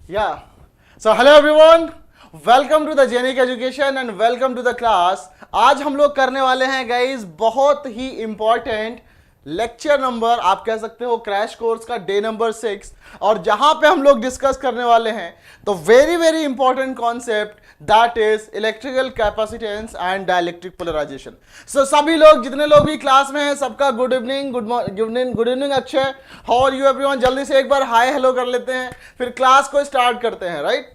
Yeah. So hello everyone. Welcome to the Genic education and welcome to the class. आज हम लोग करने वाले हैं गाइज बहुत ही इंपॉर्टेंट लेक्चर नंबर, आप कह सकते हो क्रैश कोर्स का डे नंबर 6, और जहां पे हम लोग डिस्कस करने वाले हैं तो very very important concept that is electrical capacitance and dielectric polarization. So सभी लोग जितने लोग भी क्लास में हैं सबका good evening, good evening Akshay, how are you everyone. जल्दी से एक बार हाय हेलो कर लेते हैं, फिर क्लास को स्टार्ट करते हैं. राइट.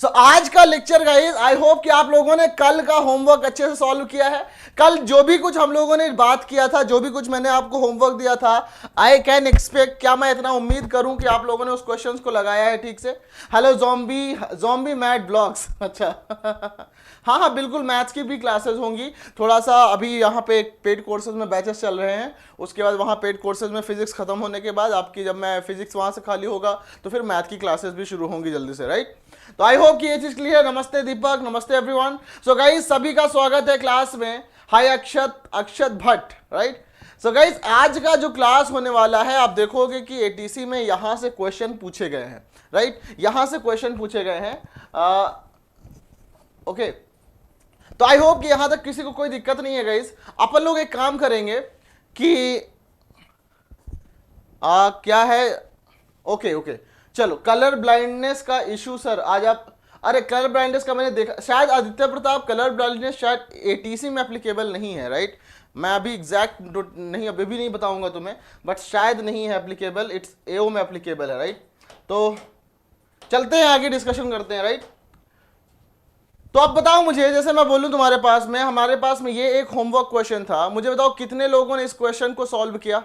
सो आज का लेक्चर गाइस, आई होप कि आप लोगों ने कल का होमवर्क अच्छे से सॉल्व किया है. कल जो भी कुछ हम लोगों ने बात किया था, जो भी कुछ मैंने आपको होमवर्क दिया था, आई कैन एक्सपेक्ट, क्या मैं इतना उम्मीद करूं कि आप लोगों ने उस क्वेश्चंस को लगाया है ठीक से. Hello zombie mad blogs. अच्छा. हाँ हाँ बिल्कुल, मैथ्स की भी क्लासेस होंगी. थोड़ा सा अभी यहाँ पे पेड कोर्सेज में बैचेस चल रहे हैं, उसके बाद वहाँ पेड कोर्सेज में फिजिक्स खत्म होने के बाद आपकी, जब मैं फिजिक्स वहाँ से खाली होगा तो फिर मैथ की क्लासेस भी शुरू होंगी जल्दी से. राइट. तो आई होप कि ये चीज क्लियर. नमस्ते दीपक, नमस्ते एवरीवन. सो गाइस सभी का स्वागत है क्लास में. हाय अक्षत भट्ट. राइट. सो गाइस आज का जो क्लास होने वाला है, आप देखोगे कि एटीसी में यहां से क्वेश्चन पूछे गए हैं. राइट. यहां से क्वेश्चन पूछे गए हैं. ओके. तो आई होप कि यहां तक किसी को कोई दिक्कत नहीं है गाइस. अपन लोग एक काम करेंगे कि क्या है. ओके. चलो, कलर ब्लाइंडनेस का इशू सर आज आप, अरे कलर ब्लाइंडनेस का मैंने देखा, शायद आदित्य प्रताप कलर ब्लाइंडनेस शायद एटीसी में एप्लीकेबल नहीं है. राइट. मैं अभी एग्जैक्ट नहीं, अभी भी नहीं बताऊंगा तुम्हें, बट शायद नहीं है एप्लीकेबल, इट्स एओ में एप्लीकेबल है. राइट. तो चलते हैं आगे, डिस्कशन करते हैं. राइट. तो अब बताओ मुझे, जैसे मैं बोलूं तुम्हारे पास में, हमारे पास में ये एक होमवर्क क्वेश्चन था, मुझे बताओ कितने लोगों ने इस क्वेश्चन को सॉल्व किया.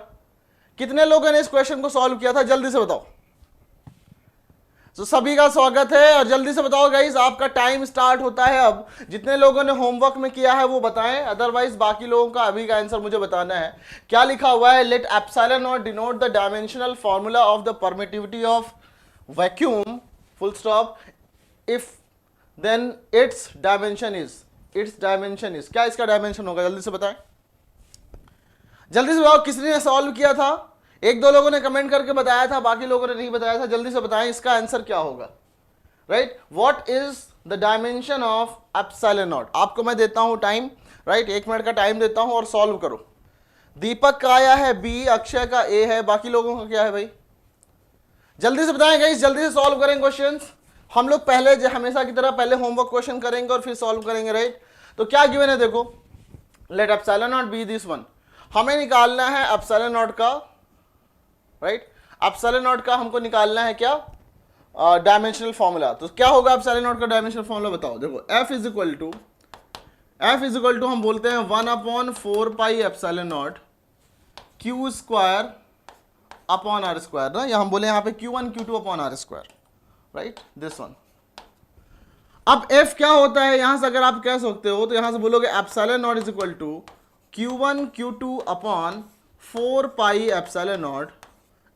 कितने लोगों ने इस क्वेश्चन को सॉल्व किया था, जल्दी से बताओ. तो सभी का स्वागत है, और जल्दी से बताओ गाइस, आपका टाइम स्टार्ट होता है अब. जितने लोगों ने होमवर्क में किया है वो बताएं, अदरवाइज बाकी लोगों का अभी का आंसर मुझे बताना है. क्या लिखा हुआ है? Let epsilon not denote the dimensional formula of the permittivity of vacuum, full stop, if then its dimension is. क्या इसका डायमेंशन होगा, जल्दी से बताएं. जल्दी से बताओ किसने सॉल्व किया था. एक दो लोगों ने कमेंट करके बताया था, बाकी लोगों ने नहीं बताया था. जल्दी से बताएं इसका आंसर क्या होगा. Right. What is the dimension of epsilon not. आपको मैं देता हूं टाइम. राइट. 1 मिनट का टाइम देता हूं और सॉल्व करो. दीपक का आया है बी, अक्षय का ए है, बाकी लोगों का क्या है भाई, जल्दी से बताएं गाइस. जल्दी से सॉल्व करें क्वेश्चंस. हम लोग पहले हमेशा की तरह पहले होमवर्क क्वेश्चन करेंगे और फिर सॉल्व करेंगे. राइट. तो क्या गिवन है देखो, let epsilon not be this one. हमें निकालना है एप्सिलॉन नॉट का. राइट. एप्सिलॉन नॉट का हमको निकालना है क्या, डायमेंशनल फॉर्मूला. तो क्या होगा एप्सिलॉन नॉट का डायमेंशनल फॉर्मूला, बताओ. देखो एफ इज इक्वल टू हम बोलते हैं 1/4 pi epsilon not q square upon r square ना, या हम बोले यहाँ पे Q1 Q2 upon r square. Right. This one. अब F क्या होता है, यहां से अगर आप कह सकते हो तो यहां से बोलोगे epsilon not is equal to Q1 Q2 upon 4 pi epsilon not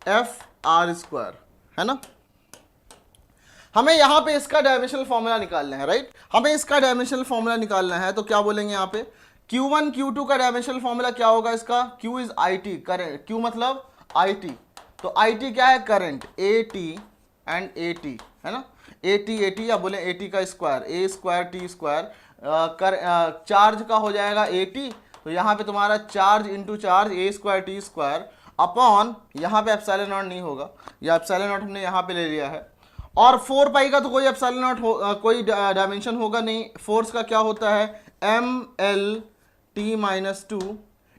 F r square, है ना. हमें यहां पे इसका डायमेंशनल फॉर्मूला निकालना है. राइट. हमें इसका डायमेंशनल फॉर्मूला निकालना है, तो क्या बोलेंगे यहाँ पे, Q1 Q2 का डायमेंशनल फॉर्मूला क्या होगा इसका, Q is IT, current. Q मतलब IT, तो IT क्या है, करंट. AT एंड AT, है ना. AT या बोले AT का square, A square T square. Charge का हो जाएगा AT, तो यहाँ पे तुम्हारा charge into charge A square T square upon, यहाँ पे एप्सिलॉन नॉट नहीं होगा, या एप्सिलॉन नॉट हमने यहाँ पे ले लिया है. और 4 पाई का तो कोई एप्सिलॉन नॉट कोई डायमेंशन होगा नहीं. फोर्स का क्या होता है, ML_T-2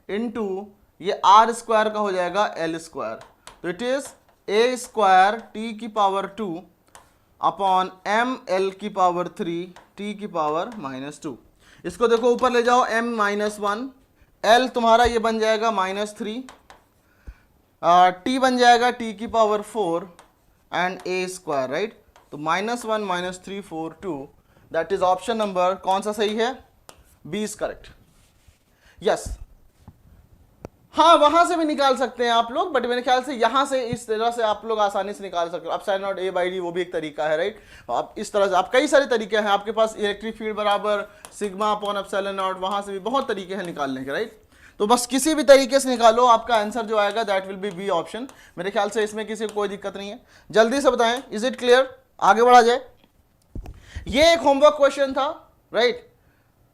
इंटू ये R स्क्वायर का हो जाएगा L स्क्वायर. तो it is A square T⁻² upon ML⁻³ T⁻². इसको देखो ऊपर ले जाओ, M-1, L तुम्हारा ये बन जाएगा -3, T बन जाएगा T⁻4 and A square. Right. तो -1 -3 4 2, दैट इज ऑप्शन नंबर, कौन सा सही है, बी इज करेक्ट. यस. हाँ, वहां से भी निकाल सकते हैं आप लोग, बट मेरे ख्याल से यहां से इस तरह से आप लोग आसानी से निकाल सकते हो. एप्सिलॉन नॉट A/D वो भी एक तरीका है. राइट. आप इस तरह से, आप कई सारे तरीके हैं आपके पास, इलेक्ट्रिक फील्ड बराबर सिग्मा अपॉन एप्सिलॉन नॉट, वहां से भी बहुत तरीके हैं निकालने के. राइट. तो बस किसी भी तरीके से निकालो, आपका आंसर जो आएगा that will be B option. मेरे ख्याल से इसमें किसी को कोई दिक्कत नहीं है। जल्दी से बताएं, इज इट क्लियर? आगे बढ़ा जाए। ये एक होमवर्क क्वेश्चन था, राइट?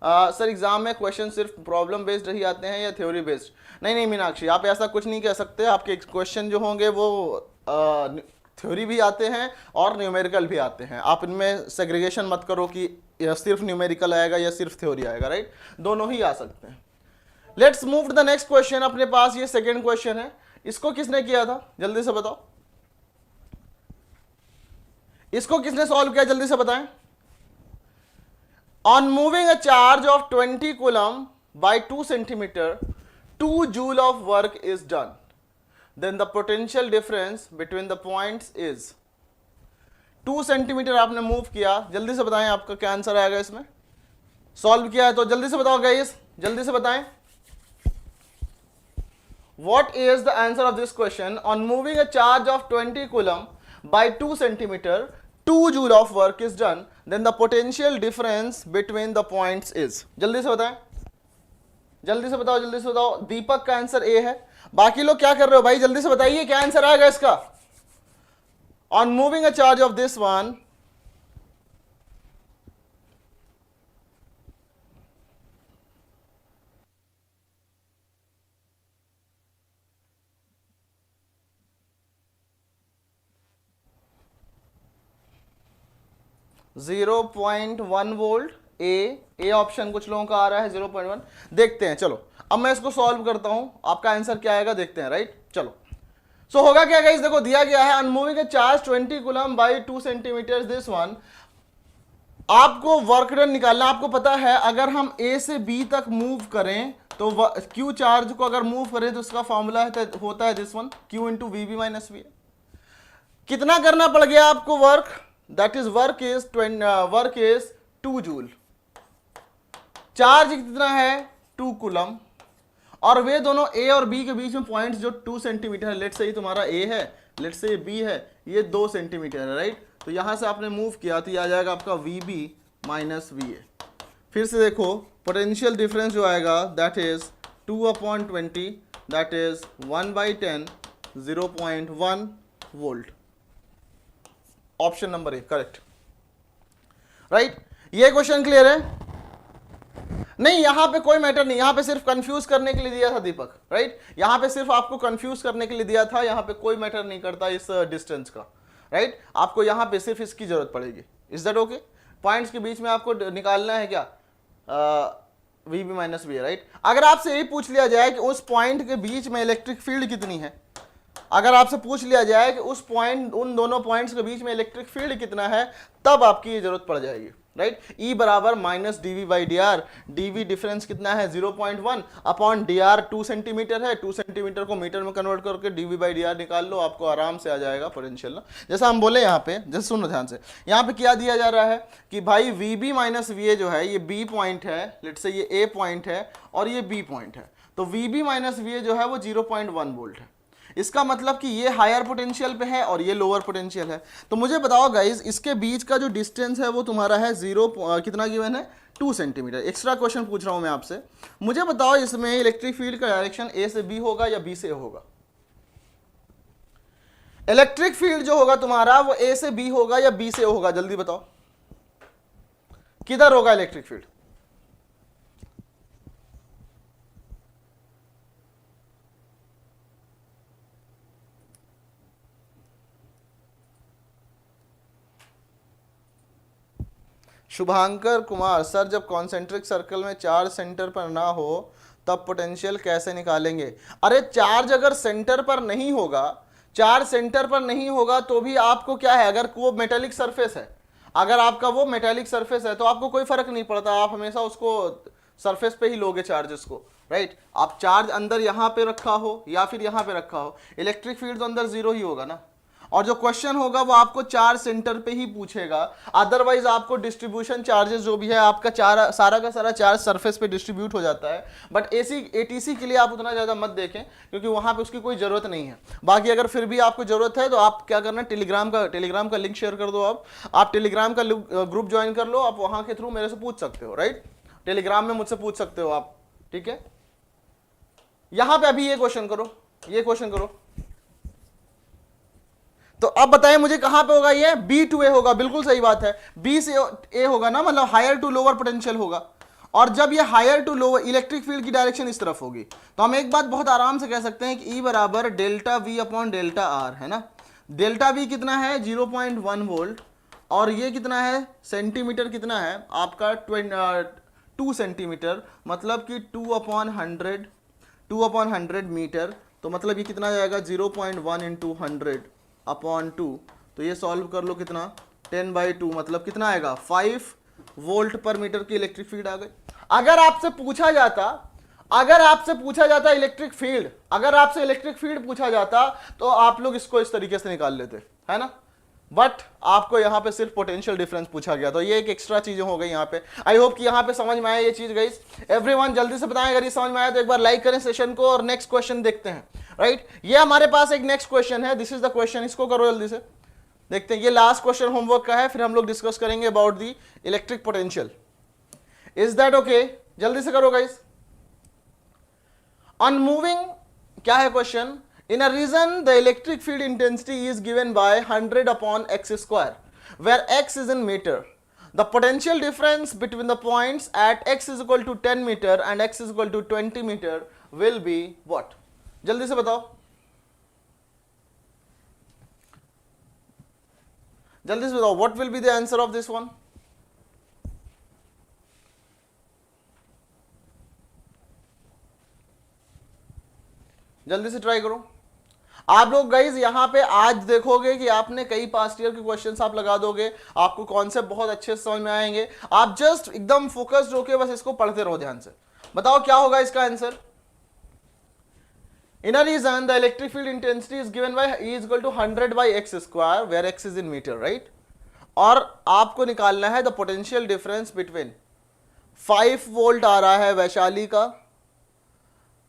सर एग्जाम में क्वेश्चन सिर्फ प्रॉब्लम बेस्ड ही आते हैं या थ्योरी बेस्ड? नहीं नहीं मीनाक्षी, आप ऐसा कुछ नहीं कह सकते। आपके क्वेश्चन जो होंगे वो थ्योरी भी आते हैं और न्यूमेरिकल भी आते हैं। आप इनमें सेग्रीगेशन मत करो कि या सिर्फ न्यूमेरिकल आएगा या सिर्फ थ्योरी आएगा, राइट? दोनों ही आ सकते हैं। Let's move to the next question. अपने पास ये सेकेंड क्वेश्चन है, इसको किसने किया था जल्दी से बताओ? इसको किसने सॉल्व किया जल्दी से बताएं? On moving a charge of 20 coulomb by 2 centimeter, 2 joule of work is done. Then the potential difference between the points is 2 centimetre आपने मूव किया, जल्दी से बताएं आपका क्या आंसर आएगा इसमें? सॉल्व किया है तो जल्दी से बताओ गाइस, जल्दी से बताएं। What is the answer of this question? On moving a charge of 20 coulomb by 2 centimeter, 2 joule of work is done, then the potential difference between the points is. जल्दी से बताएं, जल्दी से बताओ, जल्दी से बताओ। दीपक का आंसर ए है। बाकी लोग क्या कर रहे हो भाई, जल्दी से बताइए क्या आंसर आएगा इसका। On moving a charge of this one, zero 0.1 volt. A option कुछ लोगों का आ रहा है 0.1। देखते हैं, चलो अब मैं इसको सॉल्व करता हूं, आपका आंसर क्या आएगा देखते हैं, राइट? चलो सो होगा क्या गाइस, देखो दिया गया है unmoving charge 20 coulomb by 2 centimetre this one. आपको वर्क डन निकालना। आपको पता है अगर हम ए से बी तक मूव करें तो क्यू चार्ज को अगर मूव करें तो उसका फॉर्मूला होता है this one, q into V B minus V. कितना करना पड़ गया आपको work? That is work is 2 joule. Charge कितना है? 2 कूलम। और वे दोनों ए और बी के बीच में पॉइंट्स जो 2 सेंटीमीटर है, लेट से ये तुम्हारा ए है, लेट से ये बी है, ये 2 सेंटीमीटर है, राइट? तो यहां से आपने मूव किया तो ये आ जाएगा आपका V B minus V A. फिर से देखो पोटेंशियल डिफरेंस जो आएगा that is 2/20, that is 1/10, 0.1 volt. Option number A correct, right? ये क्वेश्चन क्लियर है? नहीं, यहां पे कोई मैटर नहीं, यहां पे सिर्फ कंफ्यूज करने के लिए दिया था दीपक, राइट? यहां पे सिर्फ आपको कंफ्यूज करने के लिए दिया था, यहां पे कोई मैटर नहीं करता इस डिस्टेंस का, राइट? आपको यहां पे सिर्फ इसकी जरूरत पड़ेगी। Is that okay? पॉइंट्स के बीच में आपको निकालना है क्या? V B minus V, right? अगर आपसे यही पूछ लिया जाए कि उस पॉइंट के बीच में इलेक्ट्रिक फील्ड कितनी है, अगर आपसे पूछ लिया जाए कि उस पॉइंट, उन दोनों पॉइंट्स के बीच में इलेक्ट्रिक फील्ड कितना है, तब आपकी ये जरूरत पड़ जाएगी, राइट? ई बराबर minus D V by D R. D V difference कितना है? 0.1 अपॉन डी आर 2 सेंटीमीटर है, 2 सेंटीमीटर को मीटर में कन्वर्ट करके D V by D R निकाल लो, आपको आराम से आ जाएगा पोटेंशियल ना। जैसा हम बोले यहाँ पे, जैसे सुनो ध्यान से, यहाँ पे क्या दिया जा रहा है कि भाई V B minus V A जो है ये बी पॉइंट है, लेट से ये ए पॉइंट है और ये बी पॉइंट है, तो V B minus V A जो है वो 0.1 वोल्ट है। इसका मतलब कि ये हायर पोटेंशियल पे है और ये लोअर पोटेंशियल है। तो मुझे बताओ गाइज, इसके बीच का जो डिस्टेंस है वो तुम्हारा है कितना गिवन है? 2 सेंटीमीटर। एक्स्ट्रा क्वेश्चन पूछ रहा हूं मैं आपसे, मुझे बताओ इसमें इलेक्ट्रिक फील्ड का डायरेक्शन ए से बी होगा या बी से ए होगा? इलेक्ट्रिक फील्ड जो होगा तुम्हारा वो ए से बी होगा या बी से ए होगा? जल्दी बताओ किधर होगा electric field? Shubhankar Kumar sir, जब कॉन्सेंट्रिक सर्कल में चार्ज सेंटर पर ना हो तब पोटेंशियल कैसे निकालेंगे? अरे चार्ज अगर सेंटर पर नहीं होगा, चार्ज सेंटर पर नहीं होगा तो भी आपको क्या है, अगर वो मेटेलिक सरफेस है, अगर आपका वो मेटेलिक सरफेस है तो आपको कोई फर्क नहीं पड़ता, आप हमेशा उसको सरफेस पे ही लोगे चार्जेस को, राइट? आप चार्ज अंदर यहां पे रखा हो या फिर यहां पे रखा हो, इलेक्ट्रिक फील्ड तो अंदर जीरो ही होगा ना। और जो क्वेश्चन होगा वो आपको चार्ज सेंटर पे ही पूछेगा, अदरवाइज आपको डिस्ट्रीब्यूशन चार्जेस जो भी है आपका सारा का सारा चार्ज सरफेस पे डिस्ट्रीब्यूट हो जाता है। बट एटीसी के लिए आप उतना ज़्यादा मत देखें क्योंकि वहां पे उसकी कोई ज़रूरत नहीं है। बाकी अगर फिर भी आपको ज़रूरत है तो आप क्या करना, टेलीग्राम का लिंक शेयर कर दो। आप टेलीग्राम का ग्रुप ज्वाइन कर लो, आप वहां के थ्रू मेरे से पूछ सकते हो, राइट? टेलीग्राम में मुझसे पूछ सकते हो आप, ठीक है? यहां पे अभी ये क्वेश्चन करो, ये क्वेश्चन करो, तो अब बताएं मुझे कहां पे होगा ये, बी टू ए होगा, बिल्कुल सही बात है, बी से ए होगा ना, मतलब हायर टू लोअर पोटेंशियल होगा। और जब ये higher to lower, electric field की डायरेक्शन इस तरफ होगी, तो हम एक बात बहुत आराम से कह सकते हैं कि E बराबर delta we upon delta R, है ना। डेल्टा वी कितना है 0.1 वोल्ट, और ये कितना है सेंटीमीटर, कितना है आपका 2 सेंटीमीटर, मतलब कि 2/100 मीटर, तो मतलब ये कितना जाएगा 0.1 इंटू 100 अपॉन 2, तो ये सॉल्व कर लो कितना 10/2, मतलब कितना आएगा 5 वोल्ट पर मीटर की इलेक्ट्रिक फील्ड आ गई। अगर आपसे पूछा जाता इलेक्ट्रिक फील्ड, अगर आपसे इलेक्ट्रिक फील्ड पूछा जाता तो आप लोग इसको इस तरीके से निकाल लेते, है ना, बट आपको यहां पे सिर्फ पोटेंशियल डिफरेंस पूछा गया, तो ये एक एक्स्ट्रा चीजें हो गई यहां पे। आई होप कि यहां पे समझ में आया ये चीज गाइस। एवरीवन जल्दी से बताएं अगर ये समझ में आया तो एक बार लाइक करें सेशन को, और नेक्स्ट क्वेश्चन देखते हैं, राइट। ये हमारे पास एक नेक्स्ट क्वेश्चन है, दिस इज द क्वेश्चन, इसको करो जल्दी से, देखते हैं। ये लास्ट क्वेश्चन होमवर्क का है, फिर हम लोग डिस्कस करेंगे about the electric potential. Is that okay? जल्दी से करो गाइस। ऑन मूविंग, क्या है question, in a region the electric field intensity is given by 100 upon x square, where x is in meter. The potential difference between the points at x is equal to 10 meter and x is equal to 20 meter will be what? जल्दी से बताओ, जल्दी से बताओ, what will be the answer of this one? जल्दी से try करो आप लोग गाइज। यहां पे आज देखोगे कि आपने कई पास्ट ईयर के क्वेश्चंस आप लगा दोगे, आपको कॉन्सेप्ट बहुत अच्छे से समझ में आएंगे। आप जस्ट एकदम फोकस्ड होके बस इसको पढ़ते रहो ध्यान से। बताओ क्या होगा इसका answer. In a region the electric field intensity is given by E equal to 100 by x square, where x is in metre, right. और आपको निकालना है the potential difference between 5 volt आ रहा है वैशाली का,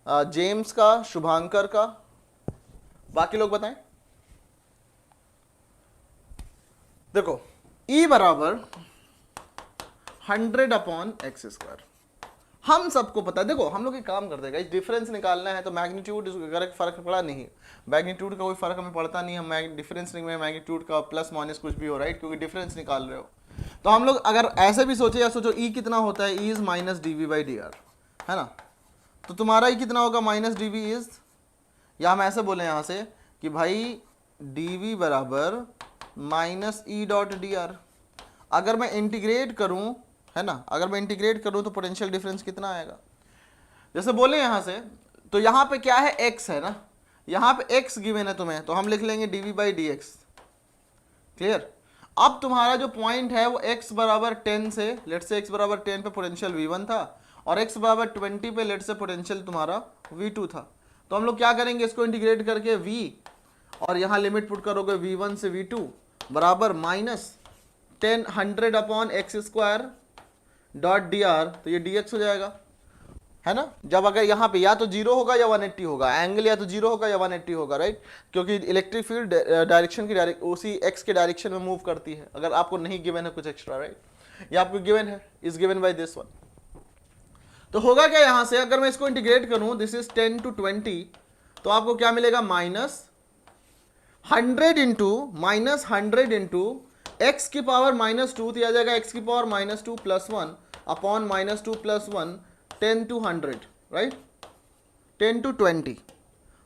जेम्स का, शुभांकर का, बाकी लोग बताएं। देखो E बराबर 100 अपॉन एक्स स्क्वायर, हम सबको पता है। देखो हम लोग एक काम करते हैं, डिफरेंस निकालना है तो मैग्नीट्यूड अगर फर्क पड़ा नहीं, मैग्नीट्यूड का कोई फर्क हमें पड़ता नहीं, हम डिफरेंस में मैग्नीट्यूड का प्लस माइनस कुछ भी हो, राइट, क्योंकि डिफरेंस निकाल रहे हो। तो हम लोग अगर ऐसे भी सोचे, या सोचो E कितना होता है, E इज माइनस dv/dr, है ना। तो तुम्हारा E कितना होगा, माइनस dv इज, या हम ऐसे बोले यहाँ से कि भाई dv बराबर माइनस E.dr। अगर मैं इंटीग्रेट करूं, है ना, अगर मैं इंटीग्रेट करूं तो पोटेंशियल डिफरेंस कितना आएगा, जैसे बोले यहाँ से, तो यहाँ पे क्या है x है ना, यहाँ पे x गिवन है तुम्हें, तो हम लिख लेंगे dv/dx, क्लियर। अब तुम्हारा जो पॉइंट है वो x बराबर 10 से, लेट से x बराबर 10 पे पोटेंशियल v1 था, और x बराबर 20 पे लेट से पोटेंशियल तुम्हारा v2 था। तो हम लोग क्या करेंगे, इसको इंटीग्रेट करके v, और यहाँ लिमिट पुट करोगे v1 से v2 बराबर minus 100 upon x square dot dr, तो ये dx हो जाएगा, है ना। जब अगर यहाँ पे या तो 0 होगा या 180 होगा, एंगल या तो 0 होगा या 180 होगा, राइट, क्योंकि इलेक्ट्रिक फील्ड डायरेक्शन की उसी x के डायरेक्शन में मूव करती है। अगर आपको नहीं गिवन है कुछ एक्स्ट्रा, राइट, या आपको गिवन है, is given by this one, तो होगा क्या यहाँ से, अगर मैं इसको इंटीग्रेट करूं, दिस इज 10 to 20, तो आपको क्या मिलेगा, माइनस 100 इंटू एक्स की पावर -2, तो आ जाएगा एक्स की power -2 + 1 upon -2 + 1 10 to 100, right, 10 to 20,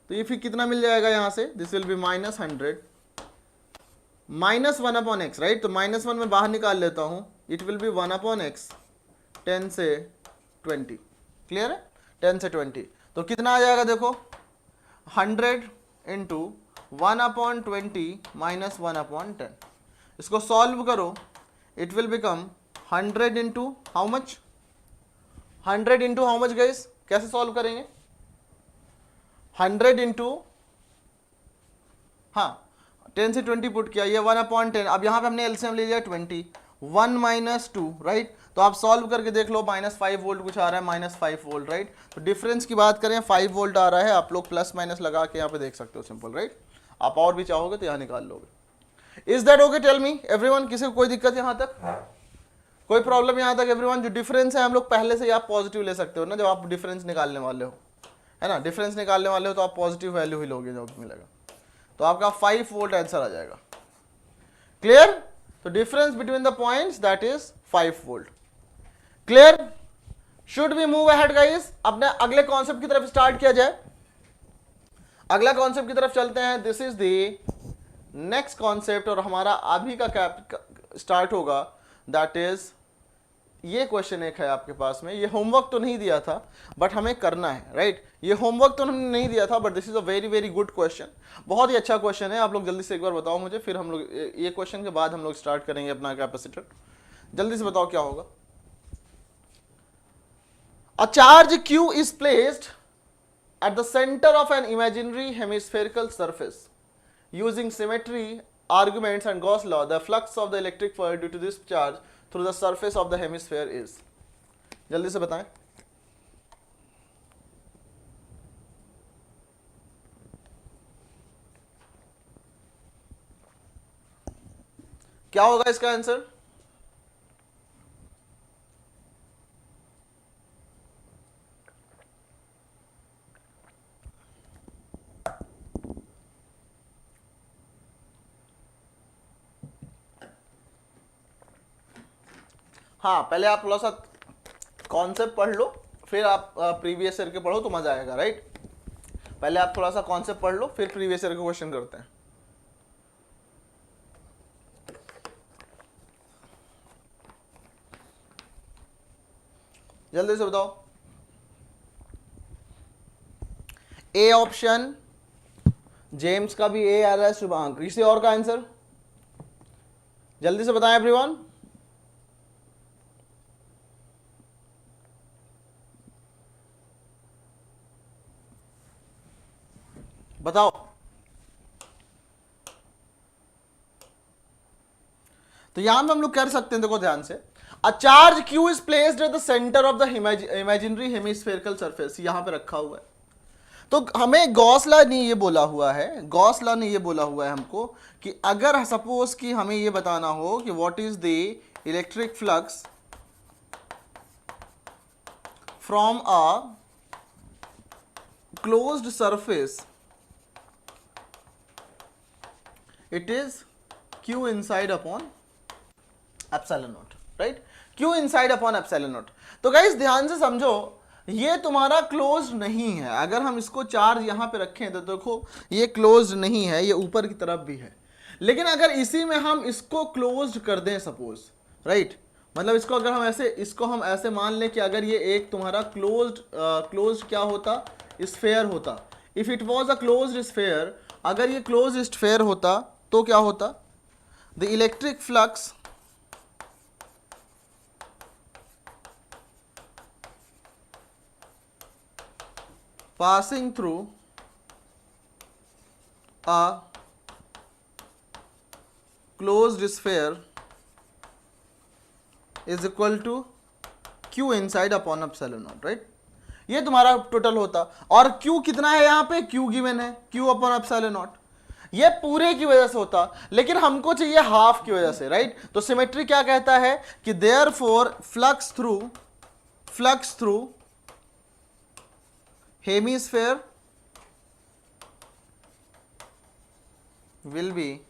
तो ये फिर कितना मिल जाएगा यहाँ से, this will be -100 -1 upon x, right, तो -1 में बाहर निकाल लेता हूँ, it will be 1 upon x 10 से 20, क्लियर है, 10 से 20, तो कितना आ जाएगा देखो, 100 इंटू 1 अपॉन 20 माइनस 1 अपॉन 10, इसको सॉल्व करो, it will become 100 into how much, 100 into how much guys, कैसे सॉल्व करेंगे, 100 इंटू, हाँ 10 से 20 पुट किया, ये 1 अपॉन 10, अब यहाँ पे हमने एलसीएम ले लिया 20, 1 माइनस 2, राइट, तो आप सॉल्व करके देख लो, -5 वोल्ट कुछ आ रहा है, -5 वोल्ट, राइट, तो डिफरेंस की बात करें 5 वोल्ट आ रहा है, आप लोग प्लस माइनस लगा के यहाँ पे देख सकते हो, सिंपल, राइट, आप और भी चाहोगे तो यहाँ निकाल लोगे। Is that okay, tell me everyone, किसी को कोई दिक्कत यहाँ तक, कोई प्रॉब्लम यहाँ तक एवरीवन। जो डिफरेंस है हम लोग पहले से ही आप पॉजिटिव ले सकते हो ना, जब आप डिफरेंस निकालने वाले हो, है ना, डिफरेंस निकालने वाले हो तो आप पॉजिटिव वैल्यू ही लोगे जो मिलेगा, तो आपका 5 वोल्ट आंसर आ जाएगा। क्लियर? तो difference between the points that is 5 volt. Clear? Should we move ahead guys? अपने अगले कॉन्सेप्ट की तरफ स्टार्ट किया जाए। अगला कॉन्सेप्ट की तरफ चलते हैं। This is the next concept और हमारा अभी का कैप स्टार्ट होगा, दैट इज ये क्वेश्चन एक है आपके पास में। ये होमवर्क तो नहीं दिया था बट हमें करना है, राइट? ये होमवर्क तो हमने नहीं दिया था but this is a very very good question, बहुत ही अच्छा क्वेश्चन है। आप लोग जल्दी से एक बार बताओ मुझे, फिर हम लोग ये क्वेश्चन के बाद हम लोग स्टार्ट करेंगे अपना कैपेसिटर। जल्दी से बताओ क्या होगा। A charge Q is placed at the center of an imaginary hemispherical surface. Using symmetry arguments and Gauss law, the flux of the electric fluid due to this charge through the surface of the hemisphere is. जल्दी से बताएं। क्या होगा इसका answer? हाँ, पहले आप थोड़ा सा कॉन्सेप्ट पढ़ लो, फिर आप प्रीवियस ईयर के पढ़ो तो मजा आएगा, राइट? पहले आप थोड़ा सा कॉन्सेप्ट पढ़ लो, फिर प्रीवियस ईयर के क्वेश्चन करते हैं। जल्दी से बताओ। ए ऑप्शन, जेम्स का भी ए आ रहा है, शुभांक, किसी और का आंसर जल्दी से बताएं एवरीवन। बताओ। तो यहां पे हम लोग कर सकते हैं, देखो ध्यान से। A charge Q is placed at the centre of the imaginary hemispherical surface, यहां पे रखा हुआ है। तो हमें गॉस लॉ ने ये बोला हुआ है, गॉस लॉ ने ये बोला हुआ है हमको कि अगर सपोज कि हमें ये बताना हो कि what is the electric flux from a closed surface, it is Q inside upon epsilon naught, right? Q inside upon epsilon naught। तो गाइस ध्यान से समझो, ये तुम्हारा क्लोज नहीं है। अगर हम इसको चार्ज यहां पे रखें तो देखो ये क्लोज नहीं है, ये ऊपर की तरफ भी है। लेकिन अगर इसी में हम इसको क्लोज कर दें सपोज, राइट? मतलब इसको अगर हम ऐसे, इसको हम ऐसे मान लें कि अगर ये एक तुम्हारा क्लोज्ड क्या होता, स्फेयर होता। If it was a closed sphere, अगर ये क्लोज्ड स्फेयर होता तो क्या होता? The electric flux passing through a closed sphere is equal to Q inside upon epsilon not, right? ये तुम्हारा टोटल होता। और Q कितना है यहाँ पे? Q गिवन है, Q अपॉन एप्सिलॉन नॉट। ये पूरे की वजह से होता, लेकिन हमको चाहिए हाफ की वजह से, राइट? तो सिमेट्री क्या कहता है कि therefore flux through hemisphere will be,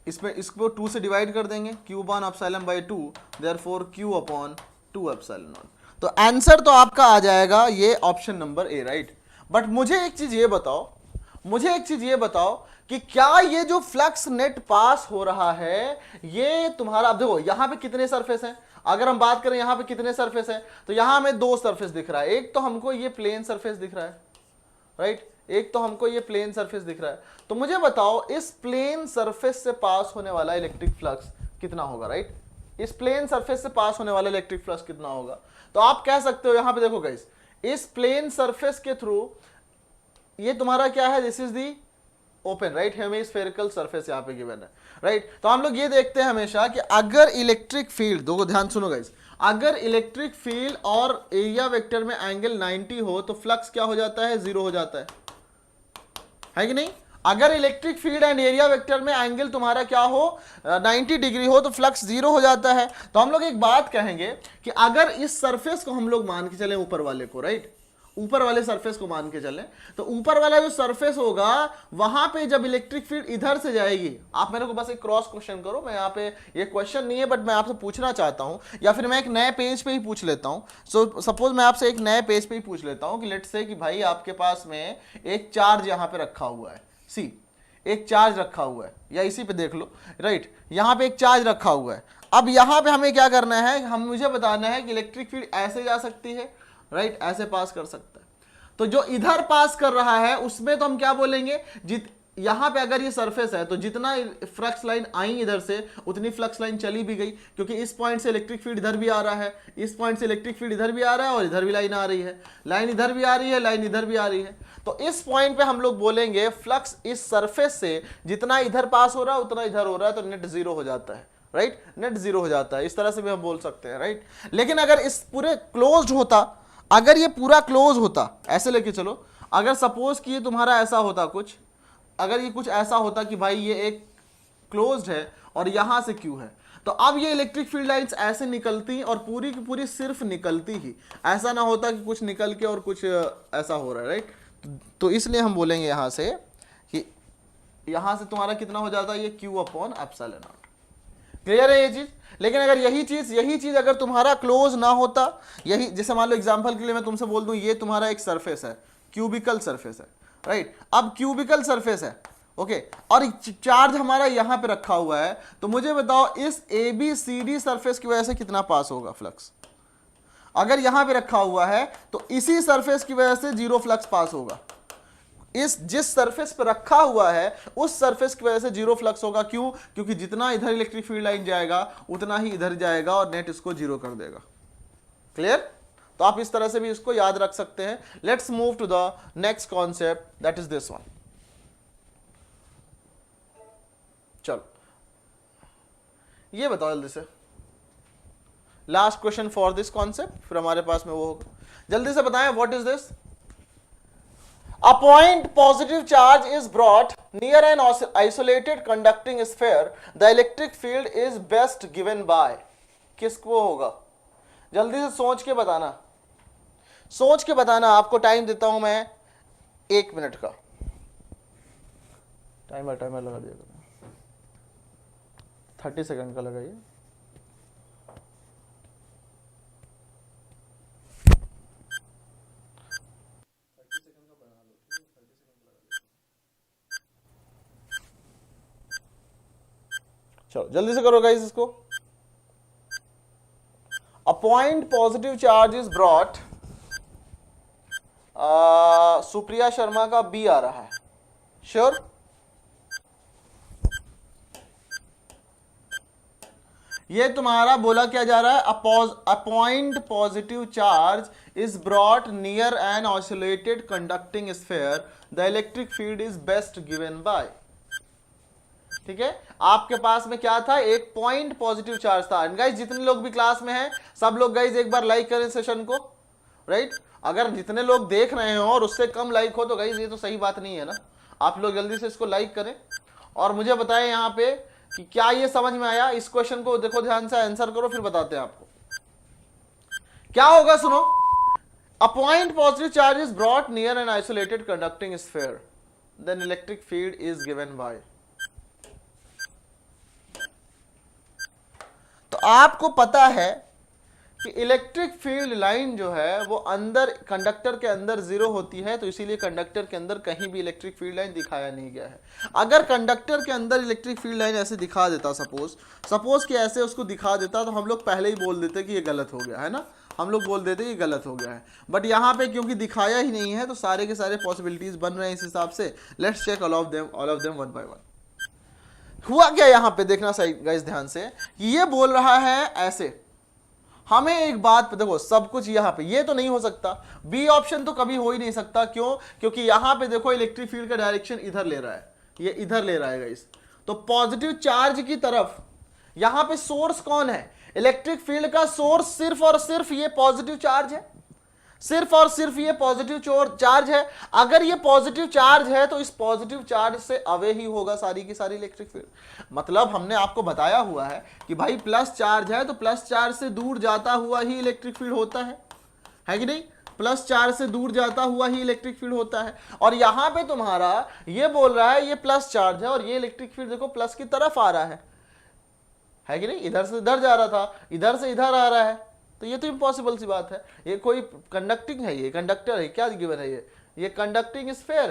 इसमें इसको 2 से डिवाइड कर देंगे, Q upon epsilon bye 2, therefore Q upon 2 epsilon not. तो आंसर तो आपका आ जाएगा ये option number A, right? But मुझे एक चीज ये बताओ कि क्या ये जो फ्लक्स नेट पास हो रहा है, ये तुम्हारा, अब देखो यहां पे कितने सरफेस हैं। अगर हम बात करें यहां पे कितने सरफेस हैं, तो यहां हमें 2 सरफेस दिख रहा है। एक तो हमको ये प्लेन सरफेस दिख रहा है, राइट? एक तो हमको ये प्लेन सरफेस दिख रहा है। तो मुझे बताओ इस प्लेन सरफेस से पास होने वाला इलेक्ट्रिक फ्लक्स कितना होगा, राइट? इस प्लेन सरफेस से पास होने वाला इलेक्ट्रिक फ्लक्स कितना होगा? तो आप कह सकते हो, यहां पे देखो गाइस, इस प्लेन सरफेस के थ्रू ये तुम्हारा क्या है, this is the open, right? Hemispherical surface यहां पे गिवन है, राइट? तो हम लोग ये देखते हैं हमेशा कि अगर इलेक्ट्रिक फील्ड, देखो ध्यान सुनो गाइस, अगर इलेक्ट्रिक फील्ड और एरिया वेक्टर में एंगल 90 हो तो फ्लक्स क्या हो जाता है? 0 हो जाता है कि नहीं? अगर electric field and area vector में एंगल तुम्हारा क्या हो, 90 डिग्री हो, तो फ्लक्स 0 हो जाता है। तो हम लोग एक बात कहेंगे कि अगर इस सरफेस को हम लोग मान के चले ऊपर वाले को, राइट, ऊपर वाले सरफेस को मान के चलें, तो ऊपर वाला जो सरफेस होगा वहां पे जब इलेक्ट्रिक फील्ड इधर से जाएगी, आप मेरे को बस एक क्रॉस क्वेश्चन करो, मैं यहाँ पे ये क्वेश्चन नहीं है बट मैं आपसे पूछना चाहता हूं, या फिर मैं एक नए पेज पे ही पूछ लेता हूं। सो सपोज मैं आपसे एक नए पेज पे ही पूछ लेता हूं कि लेट्स से कि भाई आपके पास में एक चार्ज यहाँ पे रखा हुआ है, सी एक चार्ज रखा हुआ है, या इसी पे देख लो, राइट, यहाँ पे एक चार्ज रखा हुआ है। अब यहाँ पे हमें क्या करना है, मुझे बताना है कि इलेक्ट्रिक फील्ड ऐसे जा सकती है, राइट, ऐसे पास कर सकता है। तो जो इधर पास कर रहा है उसमें तो हम क्या बोलेंगे, यहां पे अगर ये सरफेस है तो जितना फ्लक्स लाइन आई इधर से उतनी फ्लक्स लाइन चली भी गई, क्योंकि इस पॉइंट से इलेक्ट्रिक फील्ड इधर भी आ रहा है, इस पॉइंट से इलेक्ट्रिक फील्ड इधर भी आ रहा है और इधर भी लाइन आ रही है, लाइन इधर भी आ रही है, लाइन इधर भी आ रही है। तो इस पॉइंट पे हम लोग बोलेंगे फ्लक्स इस सरफेस से जितना इधर पास हो रहा है उतना इधर हो रहा है, तो नेट जीरो हो जाता है, राइट, नेट जीरो हो जाता है। इस तरह से भी हम बोल सकते हैं, राइट। लेकिन अगर इस पूरे क्लोज्ड होता, अगर ये पूरा क्लोज होता, ऐसे लेके चलो, अगर सपोज कि ये तुम्हारा ऐसा होता कुछ, अगर ये कुछ ऐसा होता कि भाई ये एक क्लोज्ड है और यहां से क्यू है, तो अब ये इलेक्ट्रिक फील्ड लाइंस ऐसे निकलती और पूरी की पूरी सिर्फ निकलती ही, ऐसा ना होता कि कुछ निकल के और कुछ ऐसा हो रहा है, राइट। तो इसलिए हम बोलेंगे यहां से कि यहां से तुम्हारा कितना हो जाता है, ये Q upon epsilon not. Clear है ये चीज। लेकिन अगर यही चीज अगर तुम्हारा क्लोज ना होता, यही जैसे मान लो एग्जांपल के लिए मैं तुमसे बोल दूं ये तुम्हारा एक सरफेस है, क्यूबिकल सरफेस है, राइट। अब क्यूबिकल सरफेस है, ओके, और चार्ज हमारा यहां पे रखा हुआ है, तो मुझे बताओ इस ABCD सरफेस की वजह से कितना पास होगा फ्लक्स। अगर यहां पे रखा हुआ है तो इसी सरफेस की वजह से जीरो फ्लक्स पास होगा, इस जिस सरफेस पे रखा हुआ है उस सरफेस की वजह से जीरो फ्लक्स होगा। क्यों? क्योंकि जितना इधर इलेक्ट्रिक फील्ड लाइन जाएगा उतना ही इधर जाएगा और नेट इसको जीरो कर देगा। क्लियर? तो आप इस तरह से भी इसको याद रख सकते हैं। Let's move to the next concept, that is this one. चलो ये बताओ जल्दी से, last question for this concept, फिर हमारे पास में वो होगा। जल्दी से बताएं, what is this? A point positive charge is brought near an isolated conducting sphere. The electric field is best given by. किसको होगा? जल्दी से सोच के बताना, सोच के बताना। आपको टाइम देता हूं मैं 1 मिनट का। टाइमर लगा दिया, 30 सेकंड का लगाइए। चलो जल्दी से करो गाइस इसको। अ point positive charge is brought, Supriya Sharma का बी आ रहा है, श्योर? ये तुम्हारा बोला क्या जा रहा है? A point positive charge is brought near an oscillated conducting sphere, the electric field is best given by. ठीक है, आपके पास में क्या था? एक पॉइंट पॉजिटिव चार्ज था। गाइस जितने लोग भी क्लास में हैं सब लोग गाइस एक बार लाइक करें सेशन को, राइट। अगर जितने लोग देख रहे हो और उससे कम लाइक हो तो गाइस ये तो सही बात नहीं है ना। आप लोग जल्दी से इसको लाइक करें और मुझे बताएं यहाँ पे कि क्या ये समझ में आया। इस क्वेश्चन को देखो ध्यान से, आंसर करो, फिर बताते हैं आपको क्या होगा। सुनो, a point positive charge is brought near an isolated conducting sphere, then electric field is given by. तो आपको पता है कि इलेक्ट्रिक फील्ड लाइन जो है वो अंदर कंडक्टर के अंदर जीरो होती है, तो इसीलिए कंडक्टर के अंदर कहीं भी इलेक्ट्रिक फील्ड लाइन दिखाया नहीं गया है। अगर कंडक्टर के अंदर इलेक्ट्रिक फील्ड लाइन ऐसे दिखा देता, सपोज कि ऐसे उसको दिखा देता, तो हम लोग पहले ही बोल देते कि ये गलत हो गया है ना, हम लोग बोल देते ये गलत हो गया है। बट यहाँ पे क्योंकि दिखाया ही नहीं है तो सारे के सारे पॉसिबिलिटीज बन रहे हैं इस हिसाब से। Let's check all of them one by one. हुआ क्या यहां पे, देखना सही गाइस ध्यान से, ये बोल रहा है ऐसे। हमें एक बात देखो, सब कुछ यहां पे ये तो नहीं हो सकता, बी ऑप्शन तो कभी हो ही नहीं सकता। क्यों? क्योंकि यहां पे देखो इलेक्ट्रिक फील्ड का डायरेक्शन इधर ले रहा है, ये इधर ले रहा है गाइस। तो पॉजिटिव चार्ज की तरफ यहां पे सोर्स कौन है? इलेक्ट्रिक फील्ड का सोर्स सिर्फ और सिर्फ ये पॉजिटिव चार्ज है, सिर्फ और सिर्फ ये पॉजिटिव चार्ज है। अगर ये पॉजिटिव चार्ज है तो इस पॉजिटिव चार्ज से अवे ही होगा सारी की सारी इलेक्ट्रिक फील्ड। मतलब हमने आपको बताया हुआ है कि भाई प्लस चार्ज है तो प्लस चार्ज से दूर जाता हुआ ही इलेक्ट्रिक फील्ड होता है कि नहीं? प्लस चार्ज से दूर जाता हुआ ही इलेक्ट्रिक फील्ड होता है। और यहां पे तुम्हारा ये बोल रहा है ये प्लस चार्ज है और ये इलेक्ट्रिक फील्ड देखो प्लस की तरफ आ रहा है कि नहीं, इधर से इधर जा रहा था, इधर से इधर आ रहा है, तो ये तो इम्पॉसिबल सी बात है। ये कोई कंडक्टिंग है, ये कंडक्टर है, क्या गिवन है ये कंडक्टिंग स्फीयर